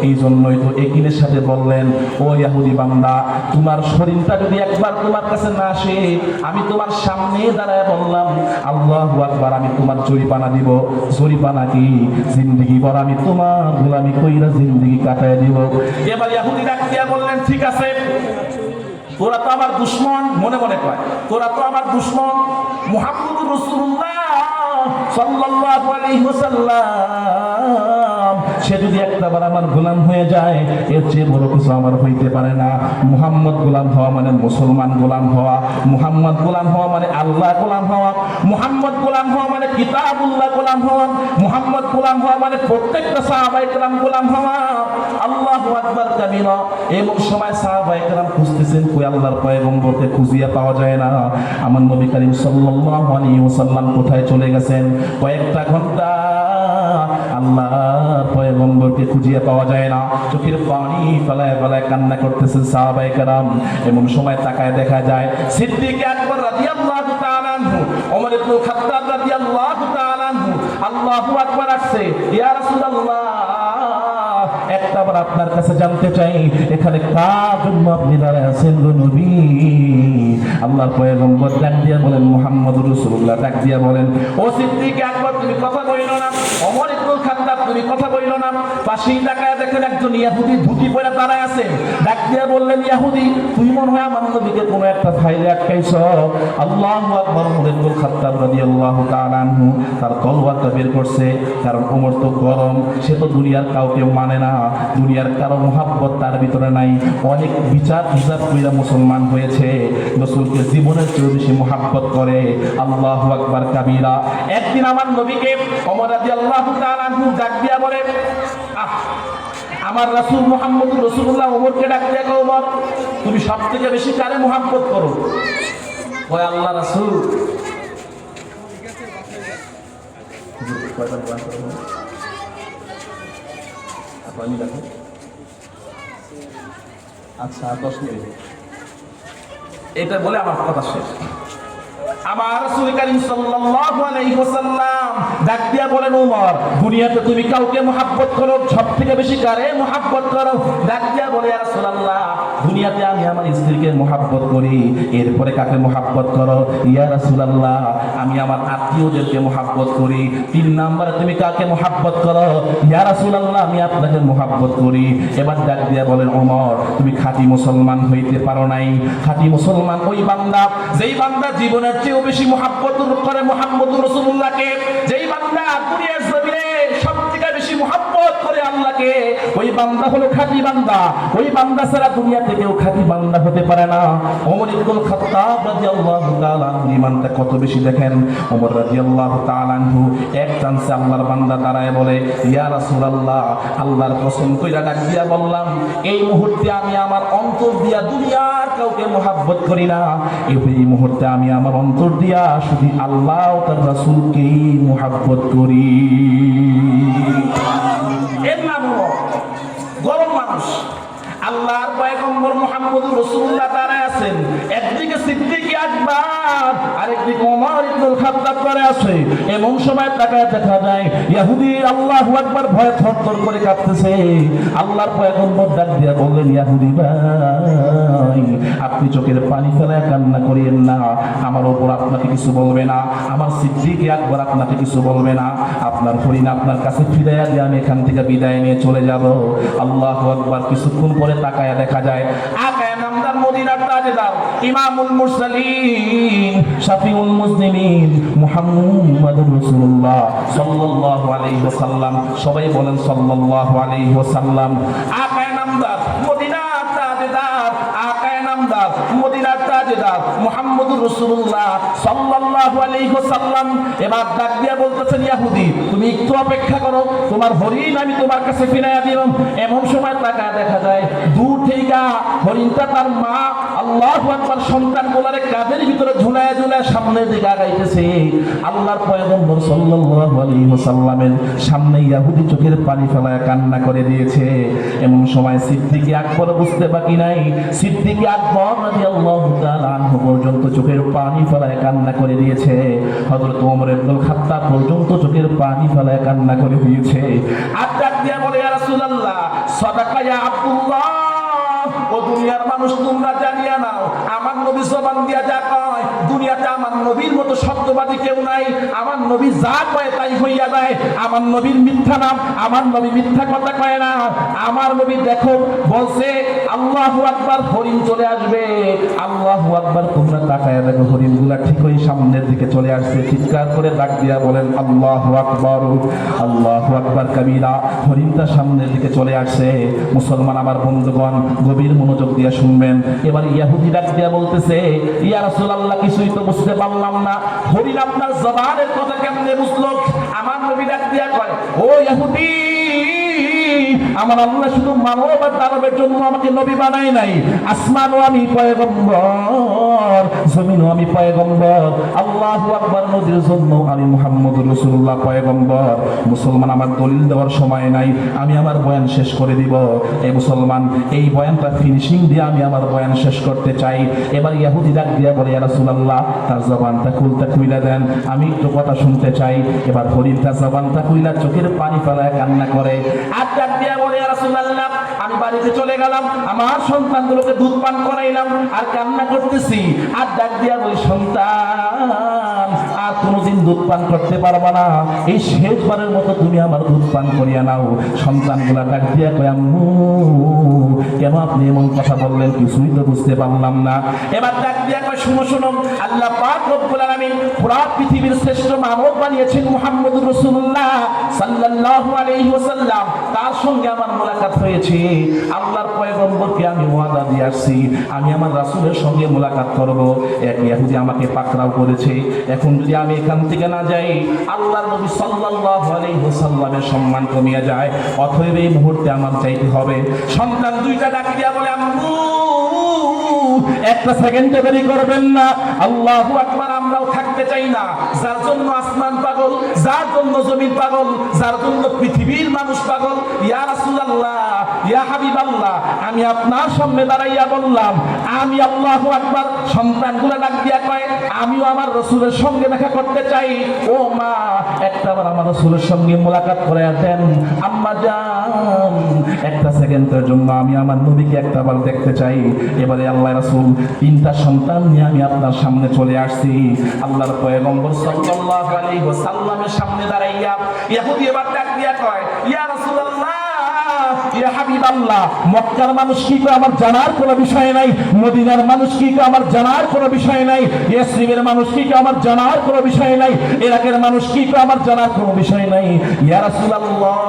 এই জন্যই তো একিনের সাথে বললেন, ও ইহুদি বান্দা, তোমার শরীরটা যদি একবার তোমার কাছে না আসে, আমি তোমার সামনে দাঁড়ায় বললাম আল্লাহু আকবার, আমি তোমার জরিপানা দিব। জরিপানা কি? জিন্দেগি ভর আমি তোমার গোলামি কইরা জিন্দেগি কাটায় দিব। এবার ইহুদি ডাক দিয়া বললেন, ঠিক আছে, তোরা তো আমার দুশমন, মনে মনে কয় তোরা তো আমার দুশমন। মুহাম্মদুর রাসূলুল্লাহ সাল্লাল্লাহু আলাইহি ওয়াসাল্লাম সে যদি একটাবার আমার গোলাম হয়ে যায়, এর চেয়ে বড় কিছু আমার হইতে পারে না। মুহাম্মদ গোলাম হওয়া মানে মুসলমান গোলাম হওয়া, মুহাম্মদ গোলাম হওয়া মানে আল্লাহ গোলাম হওয়া, মুহাম্মদ গোলাম হওয়া মানে কিতাবুল্লাহ গোলাম হওয়া, মুহাম্মদ গোলাম হওয়া মানে প্রত্যেকটা সাহাবায়ে কেরাম গোলাম হওয়া। আল্লাহু আকবার কাবীরা। এমন সময় সাহাবায়ে কেরাম খুঁজতেছেন, কই আল্লাহর পয়গম্বরকে খুঁজিয়া পাওয়া যায় না। আমার নবী করিম সাল্লাল্লাহু আলাইহি ওয়াসাল্লাম কোথায় চলে গেছেন? কয়েকটা ঘন্টা আল্লাহর পয়গম্বরকে খুঁজিয়া পাওয়া যায় না। চোখের পানি ফেলায় ফেলায় কান্না করতেছেন সাহাবায়ে কেরাম। এমন সময় তাকায় দেখা যায় সিদ্দিক আকবর রাদিয়াল্লাহু তাআলা আনহু, ওমর ইবনে খাত্তাব রাদিয়াল্লাহু তাআলা আনহু আল্লাহু আকবার আসছে। ইয়া রাসূলুল্লাহ, একটাবার আপনার কাছে জানতে চাই, এখানে কার জন্য আপনি দাঁড়ায় আছেন গো নবী? আল্লাহর পয়গম্বর ডাক দিয়া বলেন, মুহাম্মদুর রাসূলুল্লাহ ডাক দিয়া বলেন, ও সিদ্দিক আকবর, তুমি কথা বইলো না। ওমর ইবনে খাত্তাব, তুমি কথা বইলো না। পাশেই তাকায় দেখেন একজন ইহুদি ধুতি পরে দাঁড়ায় আছে। ডাক দিয়া বললেন, ইহুদি, তুই মনে হয় আমার নবীকে কোনো একটা ফাইলে আটকাইছ। আল্লাহু আকবার। ওমর ইবনে খাত্তাব রাদিয়াল্লাহু তাআলা আনহু তার তলোয়ারটা বের করছে, কারণ ওমর তো গরম, সে তো দুনিয়ার কাউকে মানে না, দুনিয়ার কারো মহাব্বত তার ভিতরে নাই। অনেক বিচার হিসাব কইরা মুসলমান হয়েছে, রাসূলকে জীবনের চেয়ে বেশি মহাব্বত করে। আল্লাহু আকবার কাবীরা। একদিন আমার নবীকে ওমর রাদিয়াল্লাহু তাআলা আনহু ডাক দিয়া বলে, আমার রাসূল মুহাম্মদুর রাসূলুল্লাহ ওমরকে ডাক দিয়া কও, ওমর, তুমি সবথেকে বেশি কারে মহাব্বত করো? কয় আল্লাহ রাসূল। আচ্ছা, 10 মিনিট এটা বলে আমার কথা শেষ। আমার রাসূল কারীম সাল্লাল্লাহু আলাইহি ওয়াসাল্লাম ডাক দিয়া বলেন, ওমর, দুনিয়াতে তুমি কাউকে মহাব্বত করো, সবথেকে বেশি কারে মহাব্বত করো? ডাক দিয়া বলে, ইয়া রাসূলুল্লাহ, দুনিয়াতে আমি আমার স্ত্রীকে মহাব্বত করি, এরপরে কাকে মহাব্বত করো? ইয়া রাসূলুল্লাহ, আমি আমার আত্মীয়দেরকে মহাব্বত করি, 3 নম্বরে তুমি কাকে মহাব্বত করো? ইয়া রাসূলুল্লাহ, আমি আপনাকে মহাব্বত করি। এবার ডাক দিয়া বলেন, ওমর, তুমি খাঁটি মুসলমান হইতে পারো নাই। খাঁটি মুসলমান ওই বান্দা, যেই বান্দা জীবনের চেয়েও বেশি মহাব্বত করে মুহাম্মদুর রাসূলুল্লাহকে, যেই বান্দা দুনিয়ার জমিনে সবথেকে বেশি মহাব্বত করে আল্লাহকে, ওই বান্দা হলো খাঁটি বান্দা, ওই বান্দা ছাড়া দুনিয়াতে কেউ খাঁটি বান্দা হতে পারে না। ওমর ইবনুল খাত্তাব রাদিয়াল্লাহু তাআলা আনহু ইমানটা কত বেশি দেখেন। ওমর রাদিয়াল্লাহু তাআলা আনহু এক চান্সে আল্লাহর বান্দা দাঁড়ায় বলে, ইয়া রাসূলুল্লাহ, আল্লাহর কসম কইরা ডাক দিয়া বললাম, এই মুহূর্তে আমি আমার অন্তর দিয়া দুনিয়ার কাউকে মহব্বত করি না। এই মুহূর্তে আমি আমার অন্তর দিয়া শুধু আল্লাহ ও তার রাসূলকেই মহব্বত করি। এর নাম হলো গরম মানুষ। আল্লাহর পয়গম্বর মুহাম্মদুর রাসূলুল্লাহ দাঁড়ায় আছেন, একদিকে সিদ্দিক আকবর আরেকদিকে ওমর ইবনুল খাত্তাব করে আছে। এমন সময় তাকায় দেখা যায় ইহুদি আল্লাহু আকবার ভয়ে থরথর করে কাঁপতেছে। আল্লাহর পয়গম্বর ডাক দিয়া বললেন, ইহুদি ভাই, আপনি চোখের পানি ফেলায় কান্না করিয়েন না, আমার ওপর আপনাকে কিছু বলবে না, আমার সিদ্দিক আকবর আপনাকে কিছু বলবে না, আপনার হরিণ আপনার কাছে ফিরাইয়া দিয়ে আমি এখান থেকে বিদায় নিয়ে চলে যাব। আল্লাহু আকবার। কিছুক্ষণ পরে তাকায়া দেখা যায় আকায়ে নামদার মদিনার তাজদার ইমামুল মুরসালিন শাফিউল মুজনিমিন মুহাম্মাদুর রাসূলুল্লাহ সাল্লাল্লাহু আলাইহি ওয়াসাল্লাম, সবাই বলেন সাল্লাল্লাহু আলাইহি ওয়াসাল্লাম, আকায়ে নামদার মদিনার তাজদার, আকায়ে নামদার মদিনার তাজদার মুহাম্মাদুর রাসূলুল্লাহ সাল্লাল্লাহু আলাইহি ওয়াসাল্লাম এবার ডাক দিয়া বলতেছেন, ইহুদি তুমি একটু অপেক্ষা করো, তোমার হরিণ আমি তোমার কাছে ফিরাইয়া দিলাম। এমন সময় তাকায় দেখা যায় দূর থেকে হরিণটা তার মা আল্লাহু আকবার সন্তানগুলোরে কাঁধের ভিতরে ঝুলায় ঝুলায় সামনের দিকে আগাইতেছে। আল্লাহর পয়গম্বর সাল্লাল্লাহু আলাইহি ওয়াসাল্লামের সামনে ইহুদি চোখের পানি ফেলায় কান্না করে দিয়েছে। এমন সময় সিদ্দিক আকবর বুঝতে বাকি নাই, সিদ্দিক আকবর রাদিয়াল্লাহু তাআলা আনহু পর্যন্ত চোখের পানি ফেলায় কান্না করে দিয়েছে। হযরত ওমর ইবনুল খাত্তাব পর্যন্ত চোখের পানি ফেলায় কান্না করে দিয়েছে। আর ডাক দিয়া বলে, ইয়া রাসূলুল্লাহ সাদাকা ইয়া আব্দুল্লাহ, ও দুনিয়ার মানুষ তোমরা জানিয়া নাও, আমার নবী জবান দিয়া যা কয়, দুনিয়াতে আমার নবীর মতো শব্দবাদী কেউ নাই। আমার নবী যা কয় তাই হইয়া যায়। আমার নবীর মিথ্যা নাম, আমার নবী মিথ্যা কথা কয় না। আমার নবী দেখো বলছে আল্লাহু আকবার, হরিণ চলে আসবে। আল্লাহু আকবার, তোমরা তাকায়া দেখো হরিণগুলা ঠিকই সামনের দিকে চলে আসছে। চিৎকার করে ডাক দিয়া বলেন আল্লাহু আকবার, আল্লাহু আকবার কাবীরা। হরিণটা সামনের দিকে চলে আসছে। মুসলমান আমার বন্ধুগণ গভীর মনোযোগ দিয়ে শুনবেন। এবার ইহুদি ডাক দিয়া বলতেছে, ইয়া রাসূলুল্লাহ কিছুই তো বুঝতে পারলাম না, হরিণ আপনার জবানের কথা কেমনে বুঝলো? আমার নবী ডাক দিয়া কয়, ও ইহুদি, আমার আল্লাহ শুধু মানব আর দানবের জন্য আমাকে নবী বানায় নাই। আসমানও আমি পয়গম্বর, জমিনও আমি পয়গম্বর, আল্লাহু আকবার নদীর জন্য আমি মুহাম্মদুর রাসূলুল্লাহ পয়গম্বর। মুসলমান আমার দলিল দেওয়ার সময় নাই, আমি আমার বয়ান শেষ করে দিব। এই মুসলমান এই বয়ানটা ফিনিশিং দিয়ে আমি আমার বয়ান শেষ করতে চাই। এবার ইহুদি ডাক দিয়া বলে, ইয়া রাসূলুল্লাহ তার জবানটা খুইলা দেন, আমি একটু কথা শুনতে চাই। এবার হরিণটা জবানটা খুইলা চোখের পানি ফেলায় কান্না করে। আর ডাক দিয়া বলে, ইয়া রাসূলুল্লাহ আমি বাড়িতে চলে গেলাম, আমার সন্তানগুলোকে দুধ পান করাইলাম আর কান্না করতেছি। আর ডাক দিয়া বলি, সন্তান আর কোনোদিন দুধ পান করতে পারবা না, এই শেষবারের মতো তুমি আমার দুধ পান করিয়া নাও। সন্তানগুলা ডাক দিয়া কয়, আম্মু কেন আপনি এমন কথা বললেন, কিছুই তো বুঝতে পারলাম না। এবার ডাক দিয়া কয়, শুনো শুনো, আল্লাহ পাক রব্বুল আলামিন পুরা পৃথিবীর শ্রেষ্ঠ মানব বানিয়েছেন মুহাম্মদুর রাসূলুল্লাহ সাল্লাল্লাহু আলাইহি ওয়াসাল্লাম। তার সঙ্গে আমার মোলাকাত হয়েছে। আল্লাহর পয়গম্বরকে আমি ওয়াদা দিয়ে আসছি, আমি আমার রাসূলের সঙ্গে মোলাকাত করব। এক ইহুদি আমাকে পাকড়াও করেছে। এখন যদি আমি এখান থেকে না যাই, আল্লাহর নবী সাল্লাল্লাহু আলাইহি ওয়াসাল্লামের সম্মান কমিয়া যায়। অতএব এই মুহূর্তে আমার যাইতে হবে। সন্তান দুইটা ডাক দিয়া বলে, আম্মু একটা সেকেন্ডে দেরি করবেন না। আল্লাহু আকবার, আমরাও থাকতে চাই না। যার জন্য আসমান পাগল, যার জন্য জমিন পাগল, যার জন্য পৃথিবীর মানুষ পাগল, ইয়া রাসূলুল্লাহ, ইয়া হাবিবাল্লাহ, আমি আপনার সামনে দাঁড়াইয়া বললাম আমি আল্লাহু আকবার। সন্তানগুলো ডাক দিয়া কয়, আমিও আমার রাসূলের সঙ্গে দেখা করতে চাই। ও মা, একটাবার আমার রাসূলের সঙ্গে মোলাকাত করায়া দেন। আম্মা জান, একটা সেকেন্ডের জন্য আমি আমার নবীকে একটাবার দেখতে চাই। এবারে আল্লাহ রাসূল তিনটা সন্তান নিয়ে আমি আপনার সামনে চলে আসছি। আল্লাহর পয়গম্বর সাল্লাল্লাহু আলাইহি ওয়াসাল্লামের সামনে দাঁড়াইয়া ইহুদি এবার ডাক দিয়া কয়, ইয়া রাসূলুল্লাহ, ইয়া হাবিবাল্লাহ, মক্কার মানুষ কি কয় আমার জানার কোনো বিষয় নাই, মদিনার মানুষ কি কয় আমার জানার কোনো বিষয় নাই, ইয়াসরিবের মানুষ কি কয় আমার জানার কোনো বিষয় নাই, ইরাকের মানুষ কি কয় আমার জানার কোনো বিষয় নাই। ইয়া রাসূলুল্লাহ,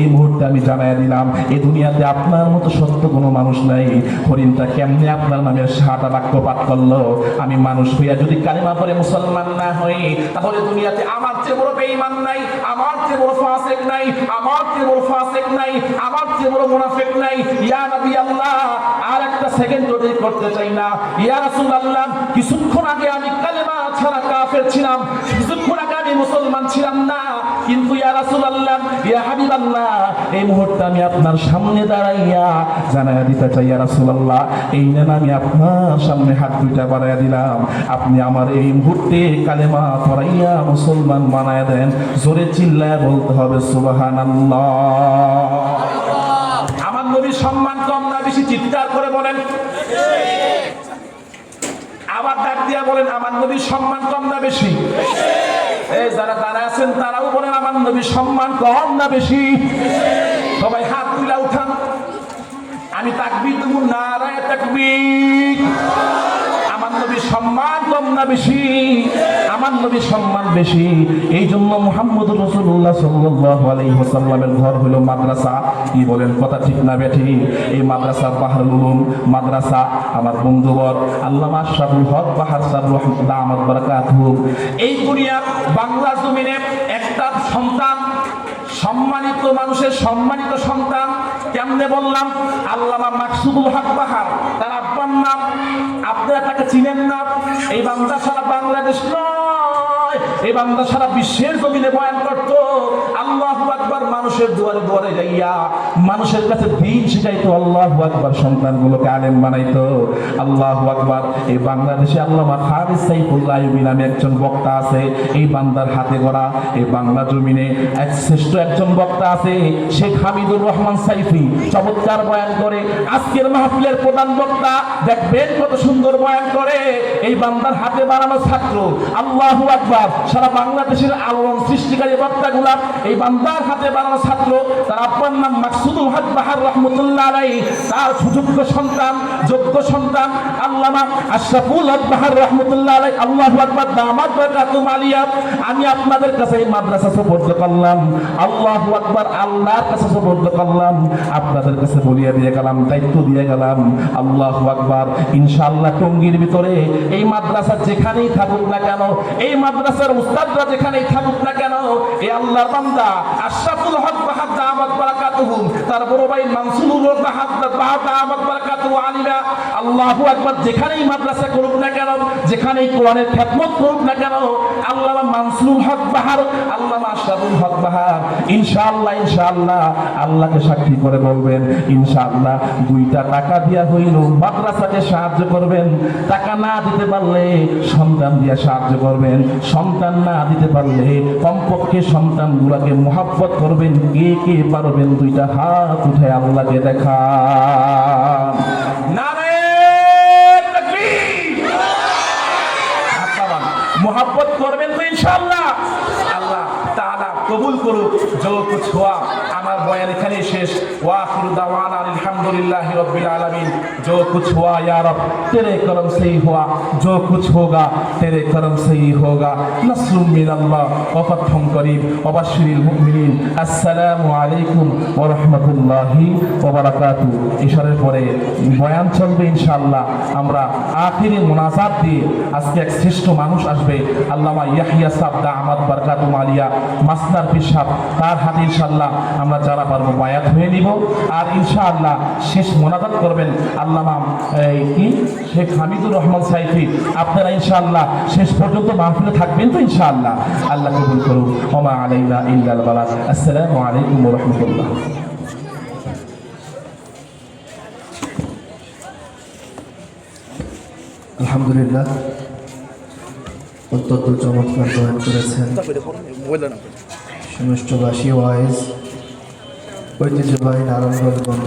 এই মুহূর্তে আমি জানাই দিলাম এই দুনিয়াতে আপনার মতো সত্য কোনো মানুষ নাই। হরিণটা কেমনে আপনার নামের 6টা বাক্য পাঠ করলো? আমি মানুষ হইয়া যদি কালিমা পড়ে মুসলমান না হই, তাহলে দুনিয়াতে আমার চেয়ে বড় বেঈমান নাই, আমার চেয়ে বড় ফাসিক নাই, আমার চেয়ে বড় ফাসিক নাই, আমার চেয়ে বড় মুনাফিক নাই। ইয়া নবী আল্লাহ, আর একটা সেকেন্ড যদি করতে চাই না। ইয়া রাসূলুল্লাহ, কিছুক্ষণ আগে আমি কালেমা ছাড়া কাফের ছিলাম, কিছুক্ষণ আগে আমি মুসলমান ছিলাম না, কিন্তু ইয়া রাসূলুল্লাহ, ইয়া হাবিবাল্লাহ, এই মুহূর্তে আমি আপনার সামনে দাঁড়াইয়া জানাইয়া দিতে চাই ইয়া রাসূলুল্লাহ, এই নেন আমি আপনার সামনে হাত দুইটা বাড়াইয়া দিলাম, আপনি আমার এই মুহূর্তে কালেমা পড়াইয়া মুসলমান বানায়া দেন। জোরে চিল্লায় বলতে হবে সুবহানাল্লাহ। আমার নবীর সম্মান কম না বেশি? চিৎকার করে বলেন। আবার ডাক দিয়া বলেন, আমার নবীর সম্মান কম না বেশি? এই যারা দাঁড়ায় আছেন তারাও বলেন, আমার নবীর সম্মান কম না বেশি? সবাই হাত তুলে উঠান, আমি তাকবীর দেব, নারায়ে তাকবীর। আমার নবীর সম্মান কম না বেশি? আমার নবীর সম্মান বেশি। এই জন্য মুহাম্মদুর রাসূলুল্লাহ সাল্লাল্লাহু আলাইহি ওয়াসাল্লামের ঘর হলো মাদ্রাসা। কি বলেন, কথা ঠিক না বেঠি? এই মাদ্রাসা বাহরুল উলুম মাদ্রাসা। আমার বন্ধুবর আল্লামা আশরাফুল হক বাহার সাহেব রাহমাতুল্লাহ আমাদ বারাকাতুহু, এই দুনিয়ার বাংলা জমিনে একটা সন্তান, সম্মানিত মানুষের সম্মানিত সন্তান, কেমনে বললাম, আল্লামা মাকসুদুল হক বাহার, তার আব্বার নাম আপনারা তাকে চিনেন না। এই বান্দা সারা বাংলাদেশ নয়, এই বান্দা সারা বিশ্বের জমিনে বয়ান করতো। আল্লাহু আকবার, মানুষের দুয়ারে দুয়ারে যাইয়া মানুষের কাছে দিন শিখাইতো। আল্লাহু আকবার, সন্তানগুলোকে আলেম বানাইতো। আল্লাহু আকবার। এই বাংলাদেশে আল্লামা খালিদ সাইফুল্লাহ আইয়ুবী নামে একজন বক্তা আছে। এই বান্দার হাতে গড়া এই বাংলা জমিনে এক শ্রেষ্ঠ একজন বক্তা আছে, শেখ হামিদুর রহমান সাইফি, চমৎকার বয়ান করে। আজকের মাহফিলের প্রধান বক্তা, দেখবেন কত সুন্দর বয়ান করে। এই বান্দার হাতে বানানো ছাত্র। আল্লাহু আকবার। সারা বাংলাদেশের আলোড়ন সৃষ্টিকারী বক্তাগুলা এই বান্দার হাতে বানানো ছাত্র। তার আব্বার নাম মাকসুদুল হক বাহার রাহমাতুল্লাহ আলাইহি, তার সুযোগ্য সন্তান, যোগ্য সন্তান আল্লামা আশরাফুল হক বাহার রাহমাতুল্লাহ আলাইহি। আল্লাহু আকবার, দামাত বারাকাতুহু আলিয়া। আমি আপনাদের কাছে এই মাদ্রাসা সুপর্দ করলাম। আল্লাহু আকবার, আল্লাহর কাছে সুপর্দ করলাম, আপনাদের কাছে বলিয়া দিয়ে গেলাম, দায়িত্ব দিয়ে গেলাম। আল্লাহু আকবার। ইনশাআল্লাহ টঙ্গীর ভিতরে এই মাদ্রাসা যেখানেই থাকুক না কেন, এই মাদ্রাসার উস্তাদরা যেখানেই থাকুক না কেন, এই আল্লাহর বান্দা আশরাফুল হক বাহার দামাত বারাকাতুহু, তার বড় ভাই মানসুরুল হক বাহার দামাত বারাকাতুহু আলিয়া। আল্লাহু আকবার। যেখানেই মাদ্রাসা করুক না কেন, যেখানেই কোরআনের খেদমত করুক না কেন, আল্লামা মানসুরুল হক বাহার, আল্লামা আশরাফুল হক বাহার, ইনশাআল্লাহ ইনশাআল্লাহ আল্লাহকে সাক্ষী করে বলবেন, ইনশাআল্লাহ 2টা টাকা দিয়া হইল মাদ্রাসাকে সাহায্য করবেন। টাকা না দিতে পারলে সন্তান দিয়া সাহায্য করবেন। সন্তান না দিতে পারলে কমপক্ষে সন্তানগুলোকে মোহাব্বত করবেন। কে কে পারবেন 2টা হাত উঠে আল্লাহকে দেখান। নারায়ে তাকবীর। মোহাব্বত করবেন তো ইনশাআল্লাহ। আল্লাহ তাআলা কবুল করুক। जो कुछ हुआ আমার বয়ান এখানে শেষ। ওয়া আখিরু দাওয়ানা আলহামদুলিল্লাহি রাব্বিল আলামিন। जो कुछ हुआ या रब तेरे करम से ही हुआ, जो कुछ होगा तेरे करम से ही होगा। नसरुम मिनाल्लाह व फतहुम करीब व बशिरिल मुमिनिन। আসসালামু আলাইকুম ওয়া রাহমাতুল্লাহি ওয়া বারাকাতুহু। ইশারের পরে বয়ান চলবে ইনশাআল্লাহ। আমরা আখিরি মুনাজাত দিয়ে আজকে এক শ্রেষ্ঠ মানুষ আসবে, আল্লামা ইয়াহইয়া সাহেব দামাত বারাকাতুহু আলিয়া মাসনার পীর সাহেব, তার হাতে ইনশাআল্লাহ আমরা যারা পারবো বায়াত হয়ে নিব। আর ইনশাআল্লাহ শেষ মোনাজাত করবেন আল্লামা কি শেখ হামিদুর রহমান সাইফি। আপনারা ইনশাআল্লাহ শেষ পর্যন্ত মাহফিলে থাকবেন তো ইনশাআল্লাহ। আল্লাহ কবুল করুন। ওমা আলাইনা ইল্লাল বালাগ। আসসালামু আলাইকুম ওয়া রাহমাতুল্লাহ। আলহামদুলিল্লাহ, অত্যন্ত চমৎকার বয়ান করেছেন সমষ্টবাসী ওয়াইজ ঐতিহ্যবাহী নারায়ণগঞ্জ